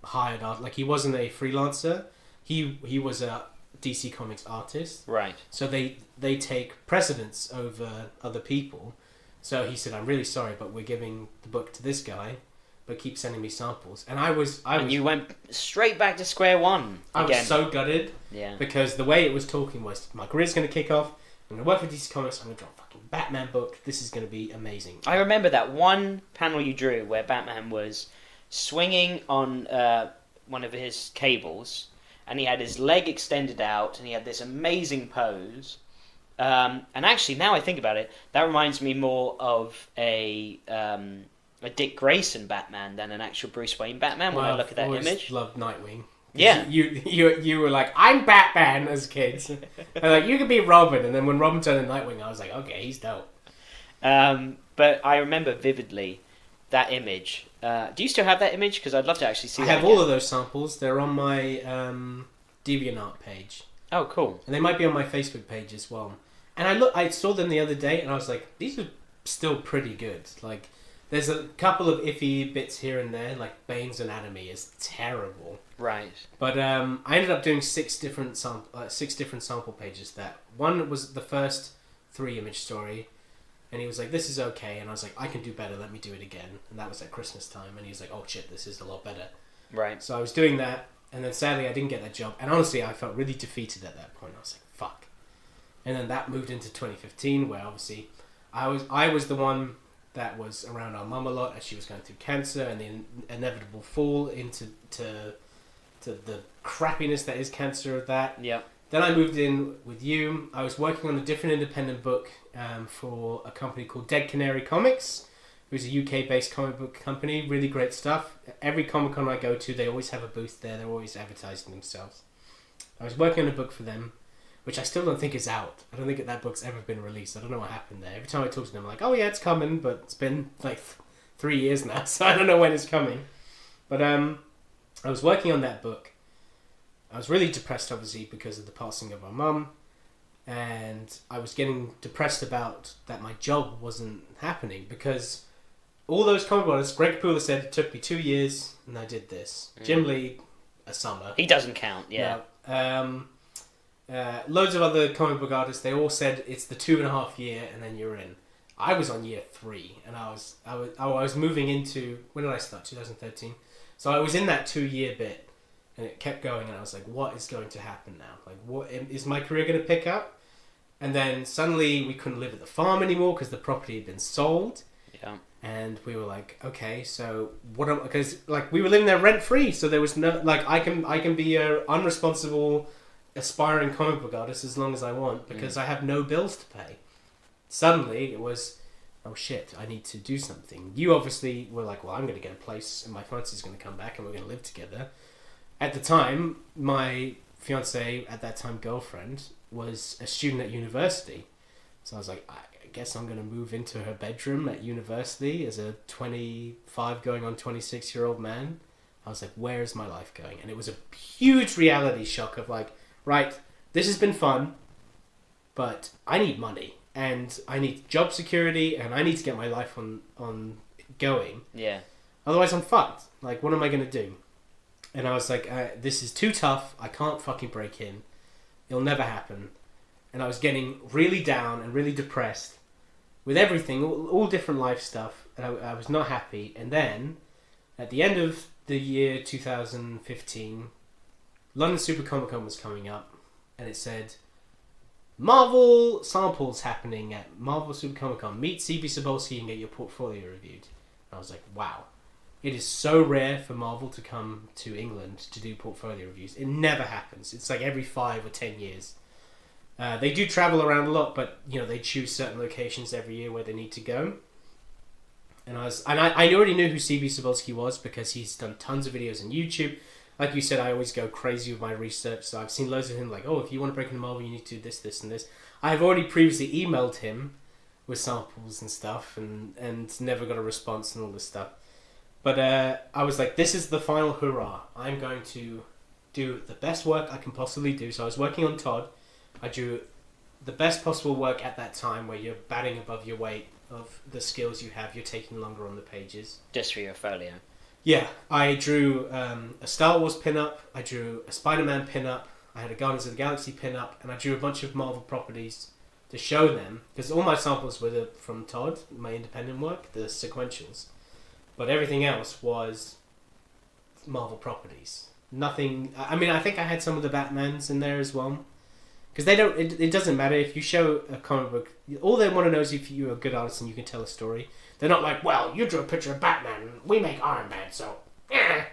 hired art. Like, he wasn't a freelancer. He was a DC Comics artist. Right. So they take precedence over other people. So he said, I'm really sorry, but we're giving the book to this guy, but keep sending me samples. And And you went straight back to square one I again. was so gutted. Yeah. Because the way it was talking was, my career's going to kick off. I'm going to work for DC Comics. I'm going to draw a fucking Batman book. This is going to be amazing. I remember that one panel you drew where Batman was swinging on one of his cables, and he had his leg extended out, and he had this amazing pose. And actually, now I think about it, that reminds me more of a Dick Grayson Batman than an actual Bruce Wayne Batman when I look at that image. Loved Nightwing. Yeah. You were like, I'm Batman as kids. And like, you could be Robin. And then when Robin turned into Nightwing, I was like, okay, he's dope. But I remember vividly that image. Do you still have that image? Because I'd love to actually see that. I have all of those samples. They're on my DeviantArt page. Oh, cool. And they might be on my Facebook page as well. And I saw them the other day, and I was like, these are still pretty good. Like, there's a couple of iffy bits here and there, like Bane's anatomy is terrible. Right. But I ended up doing 6 different sample pages. That one was the first 3-image story, and he was like, "This is okay," and I was like, "I can do better. Let me do it again." And that was at Christmas time, and he was like, "Oh shit, this is a lot better." Right. So I was doing that, and then sadly I didn't get that job, and honestly I felt really defeated at that point. I was like, "Fuck." And then that moved into 2015, where obviously I was the one that was around our mum a lot as she was going through cancer and the inevitable fall into the crappiness that is cancer of that. Yeah. Then I moved in with you. I was working on a different independent book for a company called Dead Canary Comics, who's a UK-based comic book company. Really great stuff. Every Comic-Con I go to, they always have a booth there. They're always advertising themselves. I was working on a book for them, which I still don't think is out. I don't think that book's ever been released. I don't know what happened there. Every time I talk to them, I'm like, oh yeah, it's coming, but it's been like 3 years now, so I don't know when it's coming. But I was working on that book. I was really depressed, obviously, because of the passing of our mum, and I was getting depressed about that my job wasn't happening, because all those comic artists, Greg Capullo said it took me 2 years, and I did this. Jim Lee, a summer. He doesn't count, yeah. No, loads of other comic book artists, they all said it's the 2.5 year and then you're in. I was on year 3, and I was moving into, when did I start? 2013. So I was in that 2-year bit, and it kept going, and I was like, what is going to happen now? Like, what is my career going to pick up? And then suddenly we couldn't live at the farm anymore because the property had been sold. Yeah. And we were like, okay, so what? Because like we were living there rent free, so there was no like I can be a unresponsible aspiring comic book artist as long as I want because I have no bills to pay. Suddenly it was, oh shit, I need to do something. You obviously were like, well, I'm going to get a place and my fiance's going to come back and we're going to live together. at the time, my fiance, at that time girlfriend, was a student at university. So I was like, I guess I'm going to move into her bedroom at university as a 25 going on 26-year-old man. I was like, where is my life going? And it was a huge reality shock of like, right, this has been fun, but I need money and I need job security and I need to get my life on going. Yeah. Otherwise I'm fucked. Like, what am I going to do? And I was like, this is too tough. I can't fucking break in. It'll never happen. And I was getting really down and really depressed with everything, all different life stuff. And I was not happy. And then, at the end of the year 2015, London Super Comic Con was coming up. And it said, Marvel samples happening at Marvel Super Comic Con. Meet CB Cebulski and get your portfolio reviewed. And I was like, wow. It is so rare for Marvel to come to England to do portfolio reviews. It never happens. It's like every 5 or 10 years. They do travel around a lot, but they choose certain locations every year where they need to go. And I already knew who CB Cebulski was because he's done tons of videos on YouTube. Like you said, I always go crazy with my research, so I've seen loads of him like, oh, if you want to break into Marvel, you need to do this, this, and this. I have already previously emailed him with samples and stuff, and never got a response and all this stuff. But I was like, this is the final hurrah. I'm going to do the best work I can possibly do. So I was working on Todd. I drew the best possible work at that time where you're batting above your weight of the skills you have. You're taking longer on the pages. Just for your folio. Yeah. I drew a Star Wars pin-up. I drew a Spider-Man pin-up. I had a Guardians of the Galaxy pin-up. And I drew a bunch of Marvel properties to show them. Because all my samples were from Todd, my independent work, the sequentials. But everything else was Marvel properties. Nothing... I mean, I think I had some of the Batmans in there as well. Because they don't... It doesn't matter if you show a comic book... All they want to know is if you're a good artist and you can tell a story. They're not like, well, you drew a picture of Batman. We make Iron Man, so...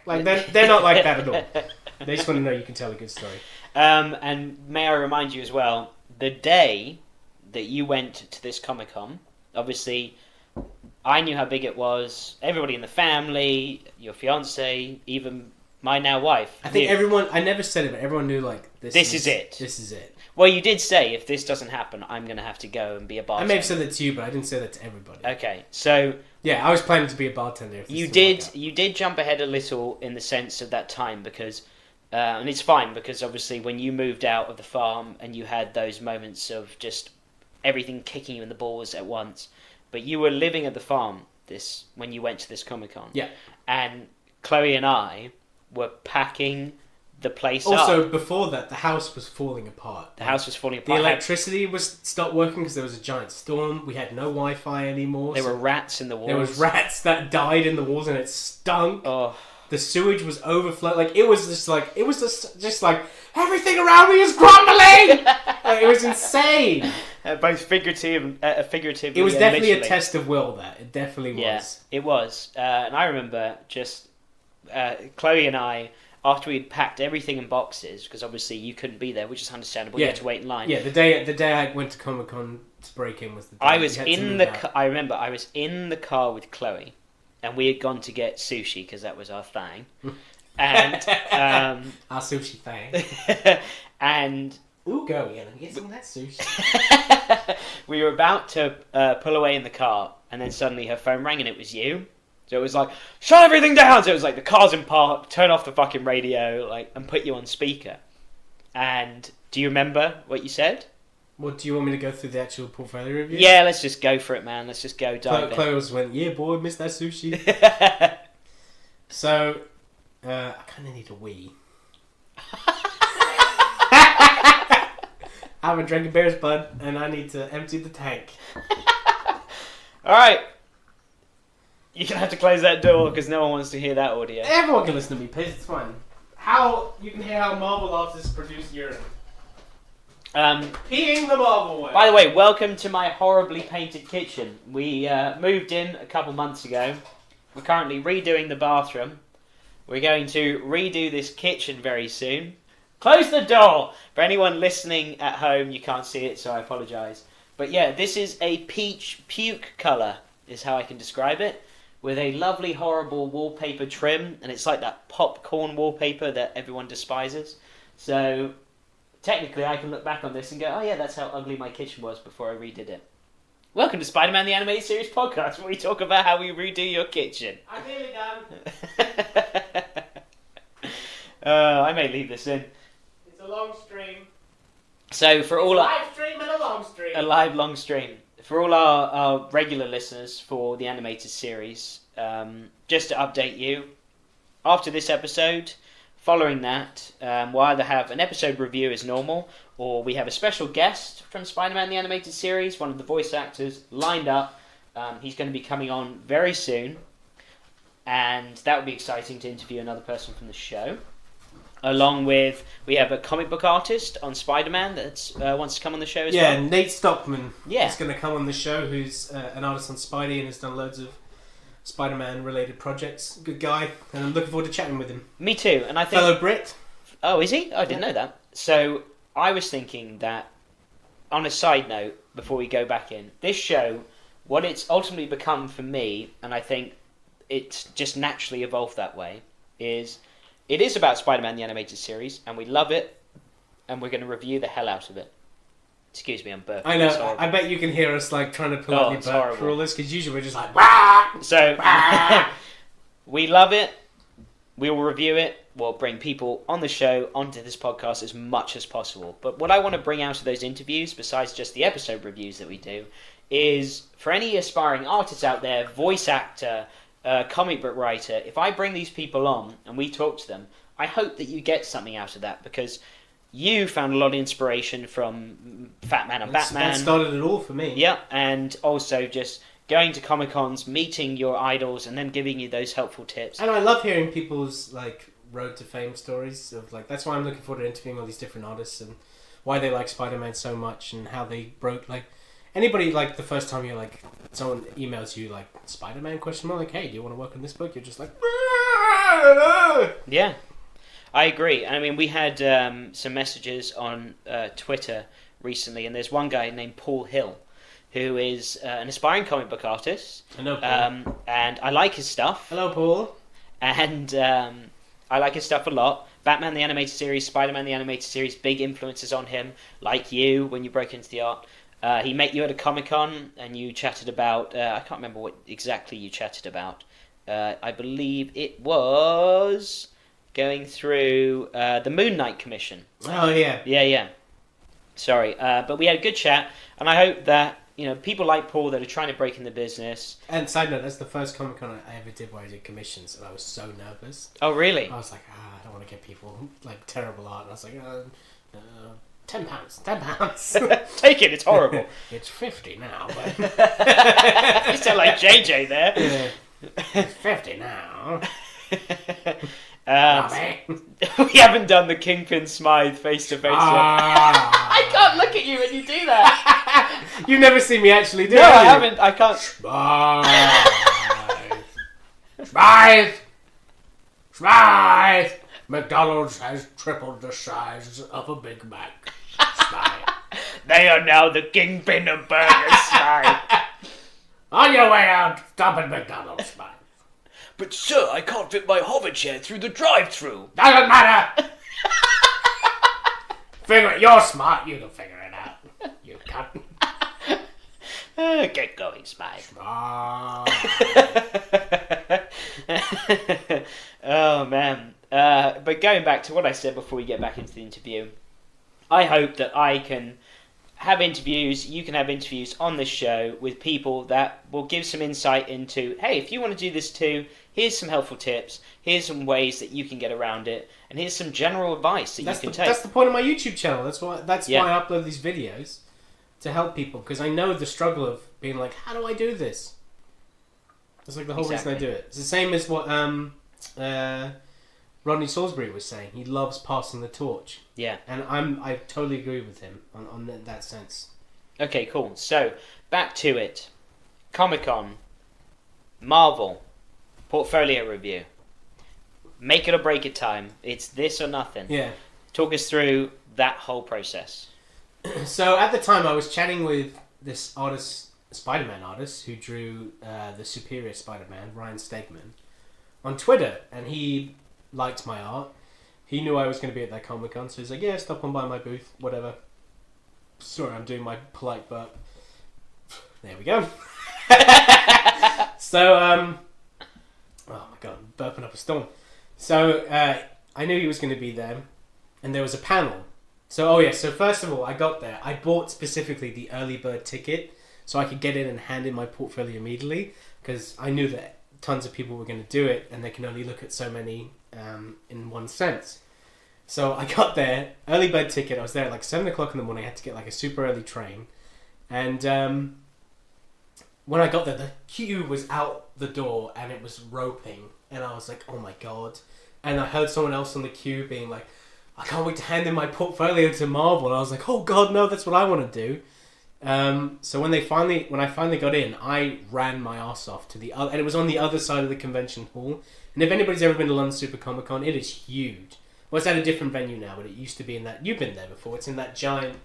Like, they're not like that at all. They just want to know you can tell a good story. And may I remind you as well, the day that you went to this Comic-Con, obviously... I knew how big it was. Everybody in the family, your fiance, even my now wife. I think everyone... I never said it, but everyone knew, like... This is it. This is it. Well, you did say, if this doesn't happen, I'm going to have to go and be a bartender. I may have said that to you, but I didn't say that to everybody. Okay, so... Yeah, I was planning to be a bartender. If you did jump ahead a little in the sense of that time, because... and it's fine, because obviously when you moved out of the farm and you had those moments of just everything kicking you in the balls at once... But you were living at the farm when you went to this Comic-Con. Yeah. And Chloe and I were packing the place up. Also, before that, the house was falling apart. The house was falling apart. The electricity stopped working because there was a giant storm. We had no Wi-Fi anymore. There were rats in the walls. There was rats that died in the walls and it stunk. Oh. The sewage was overflowing. Like, it was just like everything around me is crumbling! It was insane. Both figuratively it was definitely literally. A test of will, that. It definitely was. Yeah, it was. And I remember just Chloe and I, after we'd packed everything in boxes, because obviously you couldn't be there, which is understandable, you had to wait in line. Yeah, the day I went to Comic-Con to break in was the day I remember I was in the car with Chloe, and we had gone to get sushi, because that was our thing. And our sushi thing. And... Ooh, go, Ian, and get some of that sushi. We were about to pull away in the car, and then suddenly her phone rang, and it was you. So it was like, shut everything down! So it was like, the car's in park, turn off the fucking radio, and put you on speaker. And do you remember what you said? What, do you want me to go through the actual portfolio review? Yeah, let's just go for it, man. Let's just go dive in. Chloe went, yeah, boy, missed that sushi. So, I kind of need a wee. I haven't drank a beer's bud, and I need to empty the tank. Alright. You're going to have to close that door, because no one wants to hear that audio. Everyone can listen to me, Piz, it's fine. You can hear how Marvel artists produce urine. Peeing the Marvel way. By the way, welcome to my horribly painted kitchen. We moved in a couple months ago. We're currently redoing the bathroom. We're going to redo this kitchen very soon. Close the door! For anyone listening at home, you can't see it, so I apologise. But yeah, this is a peach puke colour, is how I can describe it. with a lovely, horrible wallpaper trim, and it's like that popcorn wallpaper that everyone despises. So technically, I can look back on this and go, "Oh yeah, that's how ugly my kitchen was before I redid it." Welcome to Spider-Man the Animated Series podcast, where we talk about how we redo your kitchen. I'm nearly done. I may leave this in. It's a long stream. So for all live stream and a long stream. a live long stream for all our regular listeners for the animated series, just to update you, after this episode, following that, we'll either have an episode review as normal, or we have a special guest from Spider-Man the Animated Series, one of the voice actors, lined up. He's going to be coming on very soon, and that would be exciting to interview another person from the show. Along with, we have a comic book artist on Spider-Man that wants to come on the show as well. Yeah, Nate Stockman Yeah. is going to come on the show, who's an artist on Spidey and has done loads of Spider-Man related projects. Good guy, and I'm looking forward to chatting with him. Me too, and I think... Fellow Brit. Oh, is he? I didn't know that. So, I was thinking that, on a side note, before we go back in, this show, what it's ultimately become for me, and I think it's just naturally evolved that way, is it is about Spider-Man the Animated Series, and we love it, and we're going to review the hell out of it. Excuse me, I'm burping. I know, I bet you can hear us like trying to politely it's burp horrible. for all this, because usually we're just like, Wah! So, we love it, we will review it, we'll bring people on the show, onto this podcast as much as possible. But what I want to bring out of those interviews, besides just the episode reviews that we do, is for any aspiring artists out there, voice actor, comic book writer, if I bring these people on and we talk to them, I hope that you get something out of that, because you found a lot of inspiration from Fat Man and Batman. That started it all for me. Yeah, and also just going to Comic-Cons, meeting your idols, and then giving you those helpful tips. And I love hearing people's like road to fame stories of like, that's why I'm looking forward to interviewing all these different artists and why they like Spider-Man so much and how they broke, like, anybody, like, the first time you're like, someone emails you like, Spider-Man question mark, like, hey, do you want to work on this book? You're just like, yeah, I agree. I mean, we had some messages on Twitter recently, and there's one guy named Paul Hill, who is an aspiring comic book artist. I know Paul. And I like his stuff. Hello, Paul. And I like his stuff a lot. Batman the Animated Series, Spider-Man the Animated Series, big influences on him, like you, when you broke into the art. He met you at a Comic-Con, and you chatted about... I can't remember what exactly you chatted about. I believe it was going through the Moon Knight Commission. Oh, yeah. Yeah. Sorry. But we had a good chat, and I hope that, you know, people like Paul that are trying to break in the business... And side note, that's the first Comic-Con I ever did where I did commissions, and I was so nervous. Oh, really? I was like, I don't want to get people, like, terrible art. And I was like, £10. Take it, it's horrible. It's 50 now, but... You sound like JJ there. Yeah. It's 50 now. We haven't done the Kingpin Smythe face-to-face yet. I can't look at you when you do that. You've never seen me actually do it. No, I haven't. I can't. Smythe! McDonald's has tripled the size of a Big Mac. Smythe. They are now the Kingpin of burgers, Smythe. On your way out, stop at McDonald's, Smythe. But sir, I can't fit my hover chair through the drive-thru. Doesn't matter! You're smart, you can figure it out. You cunt. Get going, Smythe. Oh, man. But going back to what I said before we get back into the interview, I hope that I can have interviews, you can have interviews on this show with people that will give some insight into, hey, if you want to do this too, here's some helpful tips, here's some ways that you can get around it, and here's some general advice that you can take. That's the point of my YouTube channel. That's why I upload these videos, to help people, because I know the struggle of being like, how do I do this? That's like the whole reason I do it. It's the same as what Rodney Salisbury was saying. He loves passing the torch. Yeah. And I totally agree with him on that sense. Okay, cool. So, back to it. Comic-Con. Marvel. Portfolio review. Make it or break it time. It's this or nothing. Yeah. Talk us through that whole process. So, at the time, I was chatting with this artist Spider-Man artist who drew the Superior Spider-Man, Ryan Stegman, on Twitter, and he liked my art. He knew I was going to be at that Comic-Con, so he's like, yeah, stop on by my booth, whatever. Sorry, I'm doing my polite burp. There we go. So, oh my god, I'm burping up a storm. So, I knew he was going to be there, and there was a panel. So, so first of all, I got there. I bought specifically the early bird ticket so I could get in and hand in my portfolio immediately, because I knew that tons of people were going to do it, and they can only look at so many in one sense. So I got there, early bird ticket. I was there at like 7 o'clock in the morning. I had to get like a super early train. And when I got there, the queue was out the door and it was roping. And I was like, oh my god. And I heard someone else on the queue being like, I can't wait to hand in my portfolio to Marvel. And I was like, oh god, no, that's what I want to do. So when I finally got in, I ran my ass off to the other, and it was on the other side of the convention hall. And if anybody's ever been to London Super Comic Con, it is huge. Well, it's at a different venue now, but it used to be in that. You've been there before. It's in that giant,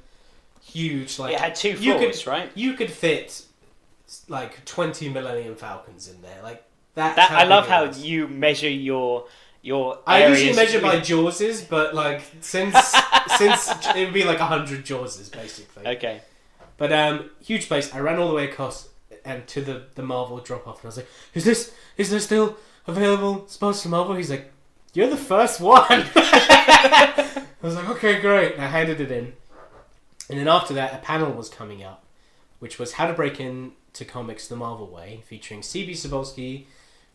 huge, like it had 2 floors, right? You could fit like 20 Millennium Falcons in there, like that. I love how you measure your. I usually measure by Jawses, but like since it would be like 100 Jawses basically. Okay. But huge place. I ran all the way across and to the Marvel drop off, and I was like, "Is there still available spots to Marvel?" He's like, "You're the first one." I was like, "Okay, great." And I handed it in, and then after that, a panel was coming up, which was how to break into comics the Marvel way, featuring C.B. Cebulski,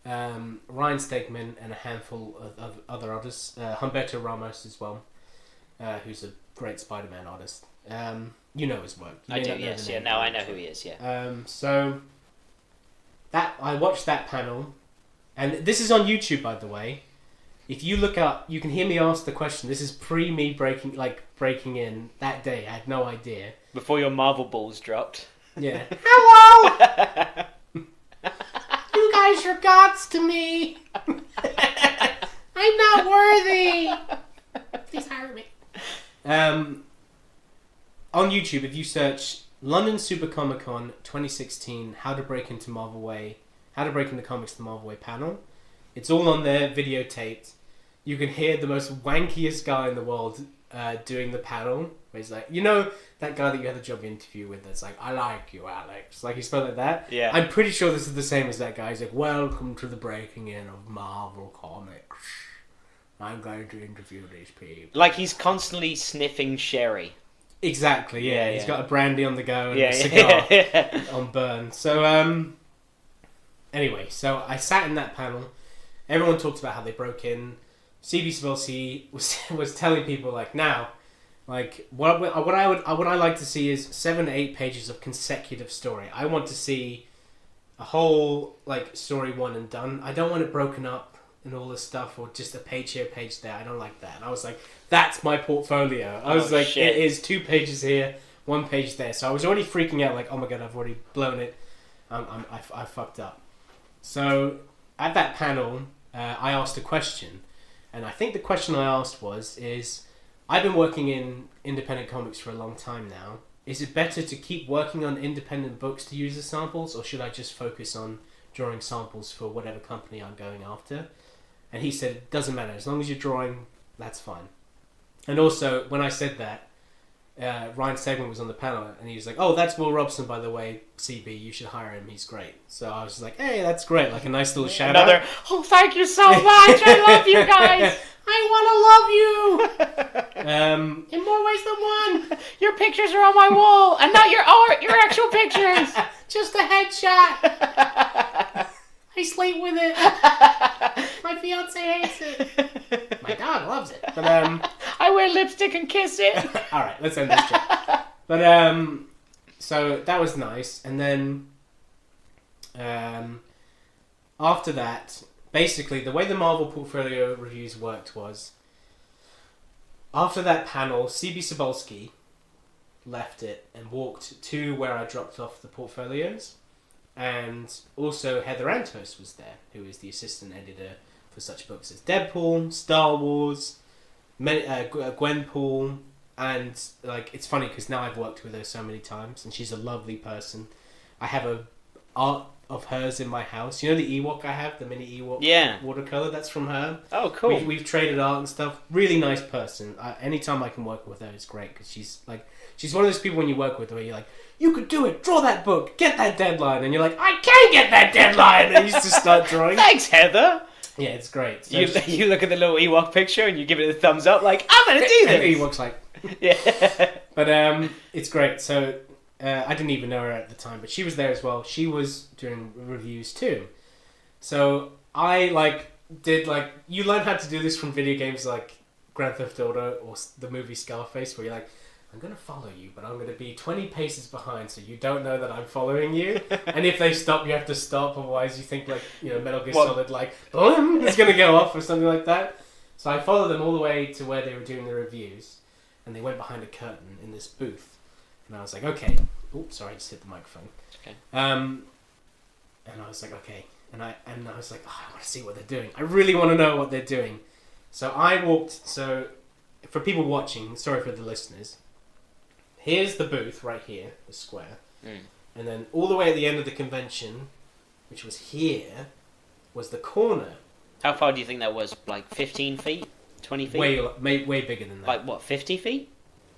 Ryan Stegman, and a handful of other artists. Humberto Ramos as well, who's a great Spider-Man artist. You know his work. I do, yes. Yeah, now I know who he is, yeah. So that I watched that panel, and this is on YouTube, by the way. If you look up, you can hear me ask the question. This is pre me breaking in that day. I had no idea. Before your Marvel balls dropped. Yeah. Hello! You guys are gods to me. I'm not worthy. Please hire me. On YouTube, if you search London Super Comic Con 2016, How to Break into Comics the Marvel Way panel, it's all on there, videotaped. You can hear the most wankiest guy in the world doing the panel, where he's like, you know, that guy that you had the job interview with that's like, I like you, Alex. Like, he spoke like that. Yeah. I'm pretty sure this is the same as that guy. He's like, welcome to the breaking in of Marvel Comics. I'm going to interview these people. Like, he's constantly sniffing sherry. Exactly, yeah. He's got a brandy on the go and a cigar on burn. So, anyway, so I sat in that panel. Everyone talked about how they broke in. C.B. Cebulski was telling people, like, now, like, what I like to see is 7 to 8 pages of consecutive story. I want to see a whole, like, story one and done. I don't want it broken up and all this stuff, or just a page here, page there. I don't like that. And I was like, that's my portfolio. I was like, shit. It is 2 pages here, 1 page there. So I was already freaking out, like, oh my god, I've already blown it. I fucked up. So at that panel, I asked a question, and I think the question I asked is, I've been working in independent comics for a long time now. Is it better to keep working on independent books to use as samples, or should I just focus on drawing samples for whatever company I'm going after? And he said, it doesn't matter. As long as you're drawing, that's fine. And also, when I said that, Ryan Stegman was on the panel, and he was like, oh, that's Will Robson, by the way, CB, you should hire him, he's great. So I was like, hey, that's great, like a nice little shout out. Oh, thank you so much, I love you guys. I want to love you. In more ways than one. Your pictures are on my wall, and not your art, your actual pictures. Just a headshot. I sleep with it. My fiance hates it. My dog loves it. But I wear lipstick and kiss it. All right, let's end this chat. But so that was nice, and then after that, basically the way the Marvel portfolio reviews worked was, after that panel, C.B. Cebulski left it and walked to where I dropped off the portfolios. And also Heather Antos was there, who is the assistant editor for such books as Deadpool, Star Wars, Gwenpool, and like, it's funny because now I've worked with her so many times, and she's a lovely person. I have a art of hers in my house. You know the Ewok I have, the mini Ewok watercolor. That's from her. Oh, cool. We've traded art and stuff. Really nice person. Anytime I can work with her, it's great because she's one of those people when you work with her, where you're like, you could do it. Draw that book. Get that deadline, and you're like, I can get that deadline. And you just start drawing. Thanks, Heather. Yeah, it's great. So you look at the little Ewok picture and you give it a thumbs up, like, I'm gonna do this. And Ewok's like, yeah. But it's great. So I didn't even know her at the time, but she was there as well. She was doing reviews too. So I did you learn how to do this from video games like Grand Theft Auto or the movie Scarface, where you're like, I'm going to follow you, but I'm going to be 20 paces behind so you don't know that I'm following you. And if they stop, you have to stop. Otherwise, you think Metal Gear Solid, boom, it's going to go off or something like that. So I followed them all the way to where they were doing the reviews. And they went behind a curtain in this booth. And I was like, okay. Oops, sorry, I just hit the microphone. Okay. And I was like, okay. And I was like, I want to see what they're doing. I really want to know what they're doing. So I walked... So, for people watching, sorry for the listeners... Here's the booth right here, the square. And then all the way at the end of the convention, which was here, was the corner. How far do you think that was? Like 15 feet? 20 feet? Way bigger than that. Like what, 50 feet?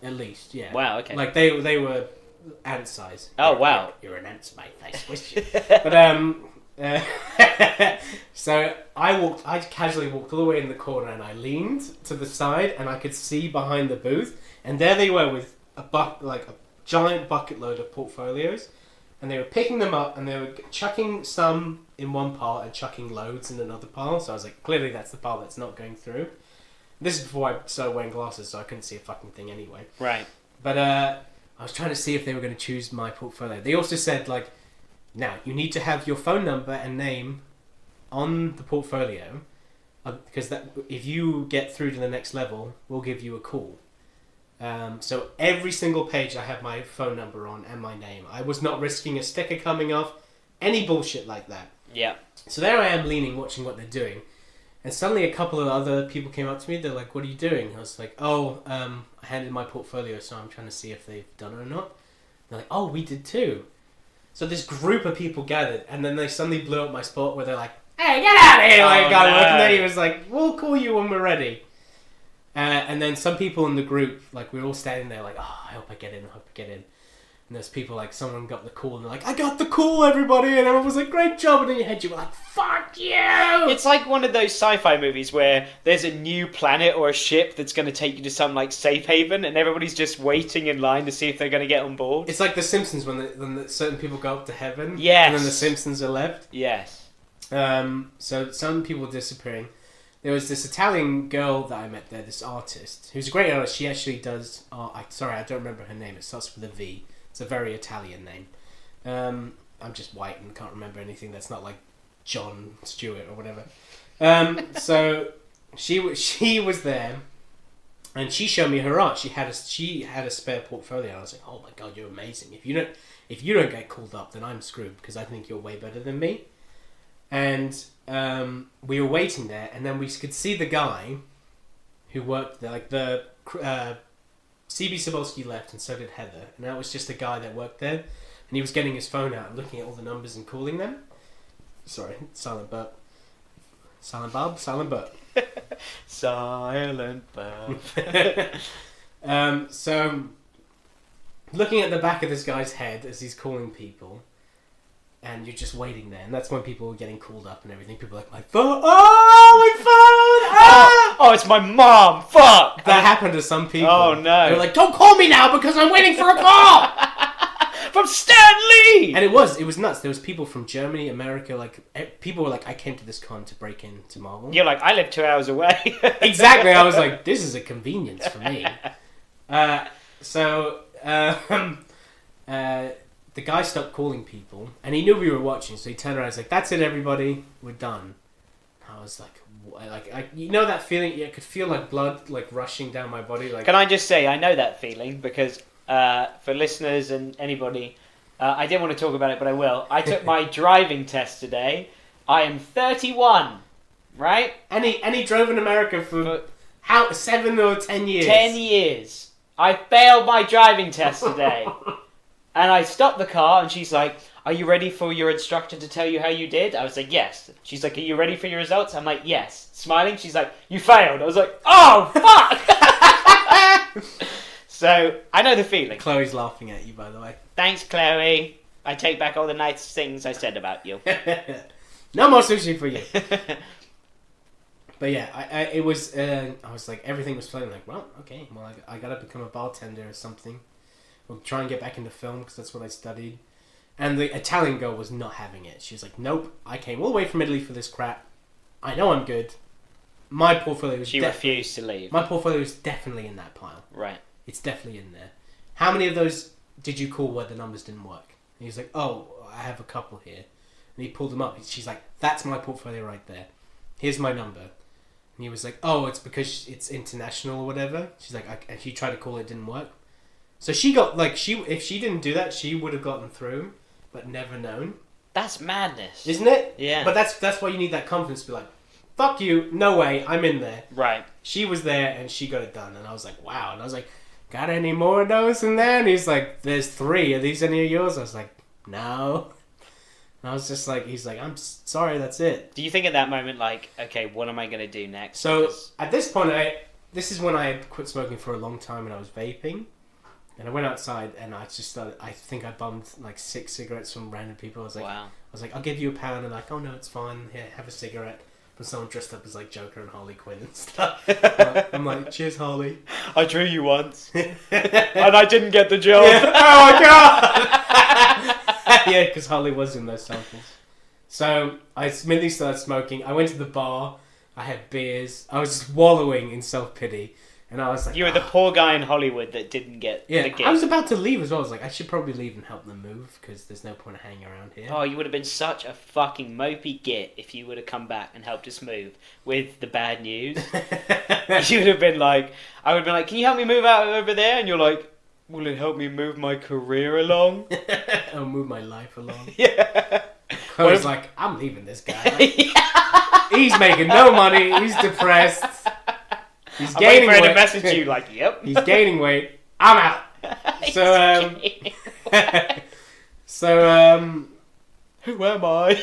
At least, yeah. Wow, okay. Like they were ant size. Oh, wow. You're an ant's mate, I squish you. But so I casually walked all the way in the corner and I leaned to the side and I could see behind the booth, and there they were with a giant bucket load of portfolios, and they were picking them up and they were chucking some in one pile and chucking loads in another pile. So I was like, clearly that's the pile that's not going through. This is before I started wearing glasses, so I couldn't see a fucking thing anyway. Right. But I was trying to see if they were going to choose my portfolio. They also said, now you need to have your phone number and name on the portfolio, because if you get through to the next level, we'll give you a call. So every single page I had my phone number on and my name. I was not risking a sticker coming off, any bullshit like that. Yeah. So there I am leaning, watching what they're doing. And suddenly a couple of other people came up to me. They're like, what are you doing? I was like, I handed my portfolio, so I'm trying to see if they've done it or not. They're like, oh, we did too. So this group of people gathered, and then they suddenly blew up my spot where they're like, hey, get out of here! And then he was like, we'll call you when we're ready. And then some people in the group, we were all standing there like, I hope I get in. And there's people someone got the call and they're like, I got the call, everybody! And everyone was like, great job! And in your head you were like, fuck you! It's like one of those sci-fi movies where there's a new planet or a ship that's going to take you to some safe haven and everybody's just waiting in line to see if they're going to get on board. It's like The Simpsons when certain people go up to heaven. Yes. And then the Simpsons are left. Yes. So some people disappearing. There was this Italian girl that I met there, this artist, who's a great artist. She actually does art. I don't remember her name. It starts with a V. It's a very Italian name. I'm just white and can't remember anything that's not like John Stewart or whatever. So she was there, and she showed me her art. She had a spare portfolio. I was like, oh my god, you're amazing. If you don't get called up, then I'm screwed because I think you're way better than me. And we were waiting there, and then we could see the guy who worked there, CB Cebulski left, and so did Heather, and that was just a guy that worked there, and he was getting his phone out and looking at all the numbers and calling them. Sorry, silent burp. Silent Bob, silent burp. Silent burp. So, looking at the back of this guy's head as he's calling people, and you're just waiting there, and that's when people were getting called up and everything. People are like, my phone! Oh, my phone! Ah! Oh, it's my mom! Fuck! That happened to some people. Oh, no. They were like, don't call me now because I'm waiting for a call! From Stan Lee! And it was nuts. There was people from Germany, America, people were like, I came to this con to break into Marvel. You're like, I live 2 hours away. Exactly. I was like, this is a convenience for me. The guy stopped calling people, and he knew we were watching, so he turned around and was like, that's it, everybody, we're done. I was like, you know that feeling? I could feel blood rushing down my body. Can I just say, I know that feeling, because for listeners and anybody, I didn't want to talk about it, but I will. I took my driving test today. I am 31, right? And he drove in America for 7 or 10 years? 10 years. I failed my driving test today. And I stopped the car, and she's like, are you ready for your instructor to tell you how you did? I was like, yes. She's like, are you ready for your results? I'm like, yes. Smiling, she's like, you failed. I was like, oh, fuck! So, I know the feeling. Chloe's laughing at you, by the way. Thanks, Chloe. I take back all the nice things I said about you. No more sushi for you. But yeah, I was like, everything was flowing. Like, well, okay, well, I gotta become a bartender or something. Or try and get back into film, because that's what I studied. And the Italian girl was not having it. She was like, nope, I came all the way from Italy for this crap. I know I'm good. My portfolio was refused to leave. My portfolio is definitely in that pile. Right. It's definitely in there. How many of those did you call where the numbers didn't work? And he's like, oh, I have a couple here. And he pulled them up. She's like, that's my portfolio right there. Here's my number. And he was like, oh, it's because it's international or whatever. She's like, and she tried to call it, didn't work. So she got, like, if she didn't do that, she would have gotten through, but never known. That's madness. Isn't it? Yeah. But that's why you need that confidence to be like, fuck you, no way, I'm in there. Right. She was there and she got it done. And I was like, wow. And I was like, got any more of those in there? And he's like, there's 3. Are these any of yours? I was like, no. And I was just like, he's like, I'm sorry, that's it. Do you think at that moment, like, okay, what am I going to do next? So Because... at this point, this is when I had quit smoking for a long time and I was vaping. And I went outside and I just started, I think I bummed like 6 cigarettes from random people. I was like, wow. I was like, I'll give you £1. And like, oh no, it's fine. Here, have a cigarette. From someone dressed up as like Joker and Harley Quinn and stuff. I'm like, cheers, Harley. I drew you once. And I didn't get the job. Yeah. Oh my god! Yeah, because Harley was in those samples. So I immediately started smoking. I went to the bar. I had beers. I was just wallowing in self-pity. And I was like... You were the poor guy in Hollywood that didn't get the gig. I was about to leave as well. I was like, I should probably leave and help them move, because there's no point of hanging around here. Oh, you would have been such a fucking mopey git if you would have come back and helped us move with the bad news. You would have been like... I would have been like, can you help me move out over there? And you're like, will it help me move my career along? I'll move my life along. Yeah. I was like, I'm leaving this guy. He's making no money. He's depressed. He's gaining weight. I'm waiting for him to message you like, yep. He's gaining weight. I'm out. So, who am I?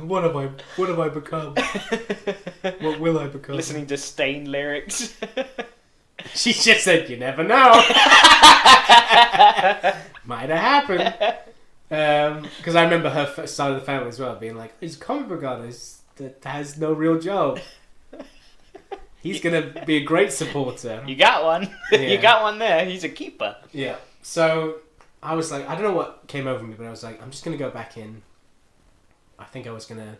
what have I become? What will I become? Listening to Stain lyrics. She just said, you never know. Might have happened. Because I remember her side of the family as well being like, he's a comic book artist that has no real job. He's going to be a great supporter. You got one. Yeah. You got one there. He's a keeper. Yeah. So I was like, I don't know what came over me, but I was like, I'm just going to go back in. I think I was going to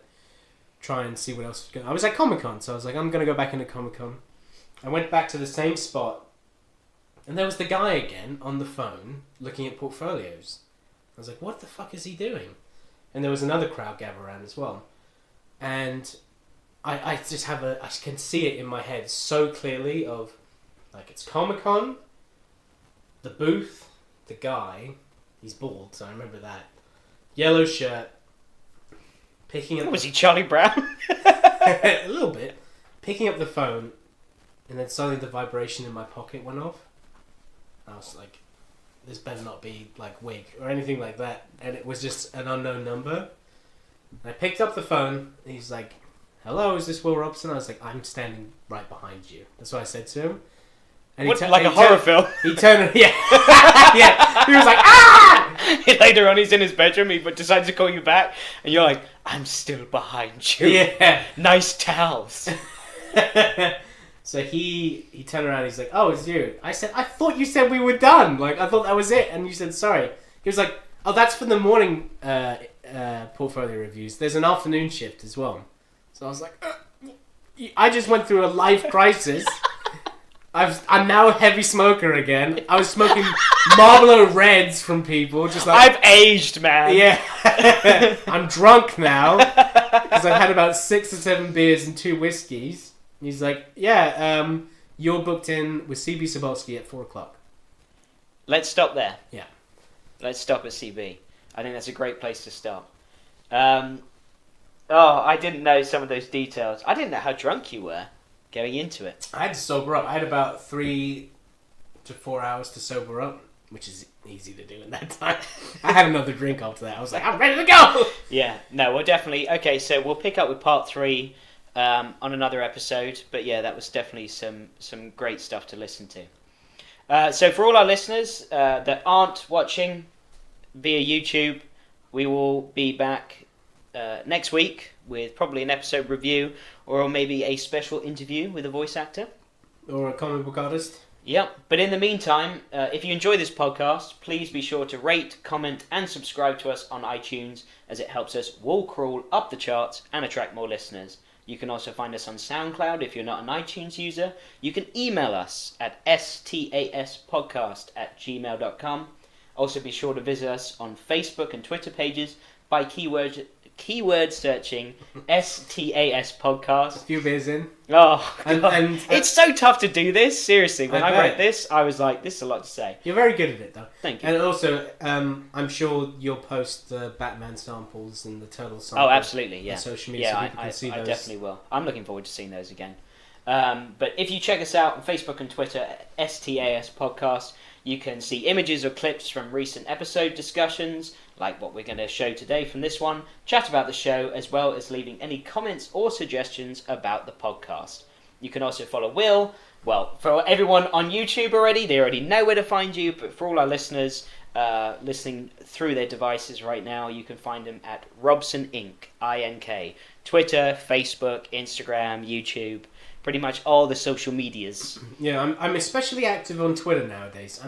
try and see what else was going on. I was at Comic-Con, so I was like, I'm going to go back into Comic-Con. I went back to the same spot, and there was the guy again on the phone looking at portfolios. I was like, what the fuck is he doing? And there was another crowd gathered around as well. And I just have I can see it in my head so clearly of, like, it's Comic-Con, the booth, the guy, he's bald, so I remember that. Yellow shirt, picking up... Was he Charlie Brown? A little bit. Picking up the phone, and then suddenly the vibration in my pocket went off. I was like, this better not be like wig or anything like that. And it was just an unknown number. And I picked up the phone, and he's like, hello, is this Will Robson? I was like, I'm standing right behind you. That's what I said to him. And like a horror film? He turned, yeah. Yeah. He was like, ah! Later on, he's in his bedroom, he decides to call you back, and you're like, I'm still behind you. Yeah. Nice towels. So he turned around and he's like, oh, it's you. I said, I thought you said we were done. Like, I thought that was it. And you said, sorry. He was like, oh, that's for the morning portfolio reviews. There's an afternoon shift as well. So I was like, I just went through a life crisis. I'm now a heavy smoker again. I was smoking Marlboro Reds from people. Just like, I've aged, man. Yeah. I'm drunk now. Because I've had about 6 or 7 beers and 2 whiskeys. And he's like, yeah, you're booked in with CB Sobolski at 4 o'clock. Let's stop there. Yeah. Let's stop at CB. I think that's a great place to start. I didn't know some of those details. I didn't know how drunk you were going into it. I had to sober up. I had about 3 to 4 hours to sober up, which is easy to do in that time. I had another drink after that. I was like, I'm ready to go! Yeah, no, we'll definitely... Okay, so we'll pick up with part 3 on another episode. But yeah, that was definitely some great stuff to listen to. So for all our listeners that aren't watching via YouTube, we will be back next week with probably an episode review or maybe a special interview with a voice actor. Or a comic book artist. Yep, but in the meantime, if you enjoy this podcast, please be sure to rate, comment and subscribe to us on iTunes, as it helps us wall crawl up the charts and attract more listeners. You can also find us on SoundCloud if you're not an iTunes user. You can email us at staspodcast@gmail.com. Also be sure to visit us on Facebook and Twitter pages by keyword searching STAS podcast. A few beers in. Oh, And it's so tough to do this. Seriously, when I bet. wrote this, I was like, this is a lot to say. You're very good at it, though. Thank you. And also, I'm sure you'll post the Batman samples and the Turtle samples. Oh, absolutely, yeah. On social media, so Yeah, people can see I those. definitely will. I'm looking forward to seeing those again. But if you check us out on Facebook and Twitter, STAS Podcast, you can see images or clips from recent episode discussions, like what we're going to show today from this one, chat about the show, as well as leaving any comments or suggestions about the podcast. You can also follow Will. Well, for everyone on YouTube already, they already know where to find you, but for all our listeners listening through their devices right now, you can find him at Robson Inc. INK. Twitter, Facebook, Instagram, YouTube, pretty much all the social medias. Yeah, I'm especially active on Twitter nowadays.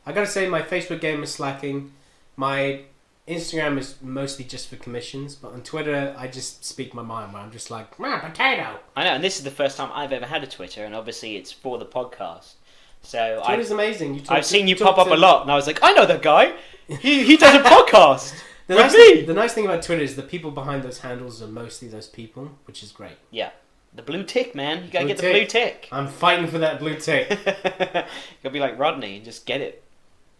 I gotta say, my Facebook game is slacking. My Instagram is mostly just for commissions, but on Twitter, I just speak my mind, where I'm just like, potato! I know, and this is the first time I've ever had a Twitter, and obviously it's for the podcast. So Twitter's amazing. I've seen you pop up a lot, and I was like, I know that guy. He does a podcast The with nice, me. the nice thing about Twitter is the people behind those handles are mostly those people, which is great. Yeah, the blue tick, man. You gotta Blue get the blue tick. I'm fighting for that blue tick. You gotta be like Rodney and just get it.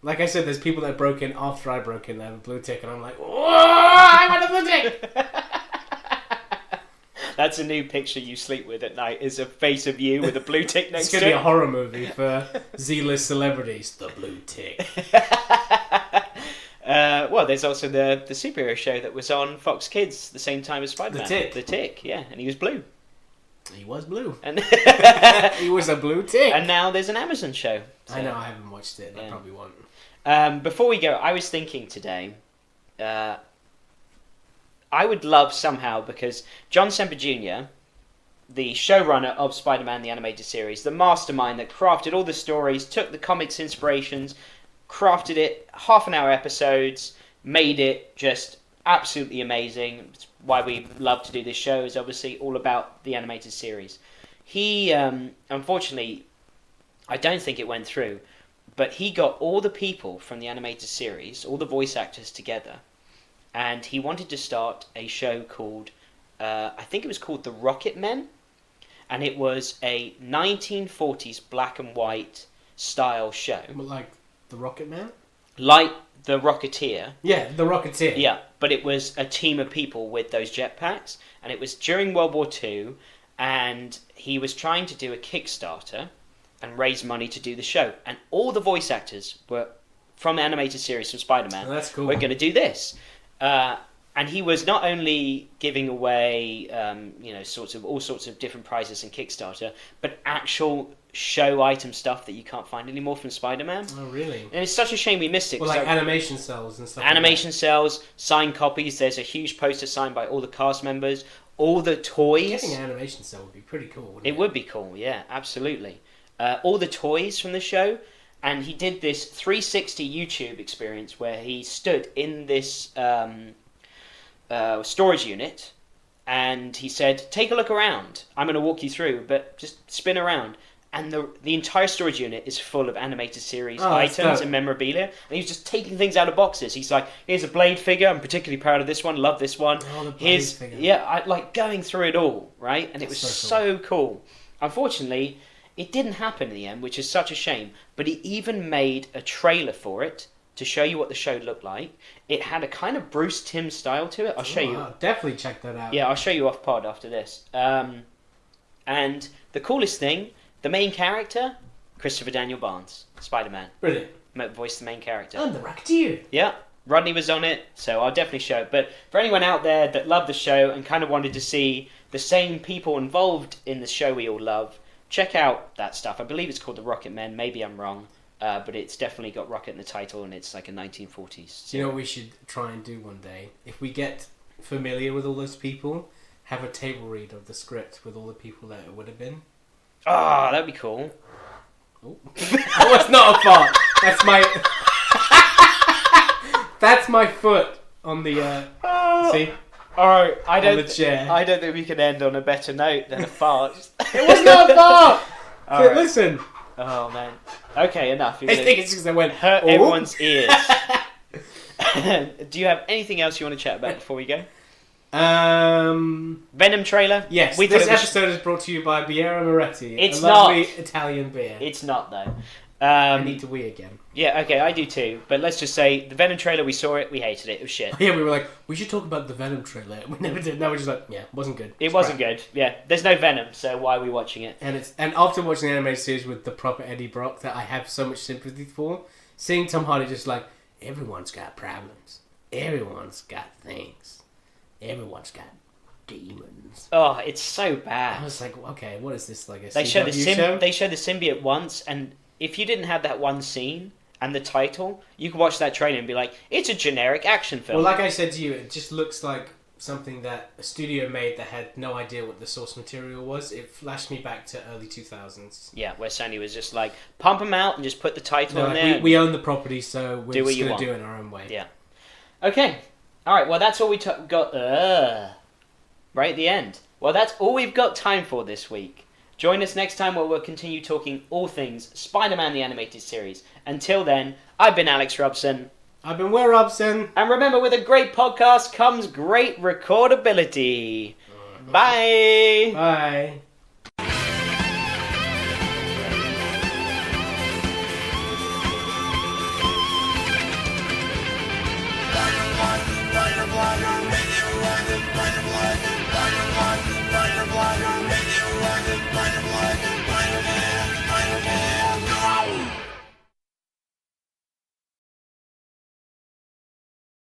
Like I said, there's people that broke in after I broke in that have a blue tick, and I'm like, whoa, I want a blue tick! That's a new picture you sleep with at night, is a face of you with a blue tick next It's to going to be it. a horror movie for Z-list celebrities. The blue tick. Well, there's also the superhero show that was on Fox Kids the same time as Spider-Man. The Tick. The Tick, yeah, and he was blue. He was blue. And He was a blue tick. and now there's an Amazon show. So, I know, I haven't watched it. I Yeah. probably won't. Before we go, I was thinking today, I would love somehow, because John Semper Jr., the showrunner of Spider-Man the Animated Series, the mastermind that crafted all the stories, took the comics inspirations, crafted it, half-an-hour episodes, made it just absolutely amazing. It's why we love to do this show, is obviously all about the animated series. He, unfortunately, I don't think it went through, but he got all the people from the animated series, all the voice actors together, and he wanted to start a show called, I think it was called The Rocket Men, and it was a 1940s black and white style show, Like the Rocket Man? like The Rocketeer. Yeah, the Rocketeer. Yeah, but it was a team of people with those jetpacks, and it was during World War II, and he was trying to do a Kickstarter and raise money to do the show, and all the voice actors were from the animated series from Spider-Man. Oh, that's cool. We're going to do this. And he was not only giving away, all sorts of different prizes in Kickstarter, but actual show item stuff that you can't find anymore from Spider-Man. Oh, really? And it's such a shame we missed it. Well, 'cause like animation cells and stuff. animation cells, signed copies. There's a huge poster signed by all the cast members. All the Like toys. Getting an animation cell would be pretty cool, wouldn't it? It would be cool, yeah, absolutely. All the toys from the show, and he did this 360 YouTube experience where he stood in this storage unit, and he said, "Take a look around. I'm going to walk you through, but just spin around." And the entire storage unit is full of animated series that's items dope. and memorabilia. And he's just taking things out of boxes. He's like, "Here's a Blade figure. I'm particularly proud of this one. Love this one. Oh, the Blade Here's figure. yeah, I like going through it all, right?" And it was That's so so cool. Unfortunately, it didn't happen in the end, which is such a shame. But he even made a trailer for it to show you what the show looked like. It had a kind of Bruce Timm style to it. I'll show you. I'll definitely check that out. Yeah, I'll show you off pod after this. And the coolest thing, the main character, Christopher Daniel Barnes, Spider-Man, Brilliant. voiced the main character. And the Rocketeer. Yeah, Rodney was on it, so I'll definitely show it. But for anyone out there that loved the show and kind of wanted to see the same people involved in the show we all love, check out that stuff. I believe it's called The Rocket Men. Maybe I'm wrong, but it's definitely got Rocket in the title, and it's like a 1940s. You know what we should try and do one day? If we get familiar with all those people, have a table read of the script with all the people that it would have been. Ah, that'd be cool. Oh. That was not a fart. That's my... That's my foot on the... See? Alright, I On the chair. I don't think we can end on a better note than a fart. It was not a fart! Alright. Listen. Oh, man. Okay, enough. I think it's because I went... hurt "Oh." everyone's ears. Do you have anything else you want to chat about before we go? Venom trailer? Yes, We this thought it was- episode is brought to you by Biera Moretti. It's a lovely not. Italian beer. It's not, though. I need to wee again. Yeah, okay, I do too. But let's just say, the Venom trailer, we saw it, we hated it. It was shit. Yeah, we were like, we should talk about the Venom trailer. We never did. Now we're just like, yeah, wasn't good. It It's wasn't crap. good. Yeah, there's no Venom, so why are we watching it? And after watching the animated series with the proper Eddie Brock that I have so much sympathy for, seeing Tom Hardy just like, everyone's got problems. Everyone's got things. Everyone's got demons. Oh, it's so I bad. was like, okay, what is this, like a They CW show the show? they show the symbiote once, and if you didn't have that one scene and the title, you could watch that trailer and be like, it's a generic action film. Well, like I said to you, it just looks like something that a studio made that had no idea what the source material was. It flashed me back to early 2000s. Yeah, where Sony was just like, pump them out and just put the title No, in like, there. we own the property, so we're Do what just you going to want. do it in our own way. Yeah. Okay. All right. Well, that's all we got. Right at the end. Well, that's all we've got time for this week. Join us next time where we'll continue talking all things Spider-Man the Animated Series. Until then, I've been Alex Robson. I've been Will Robson. And remember, with a great podcast comes great recordability. Bye. Bye. Spider-Man.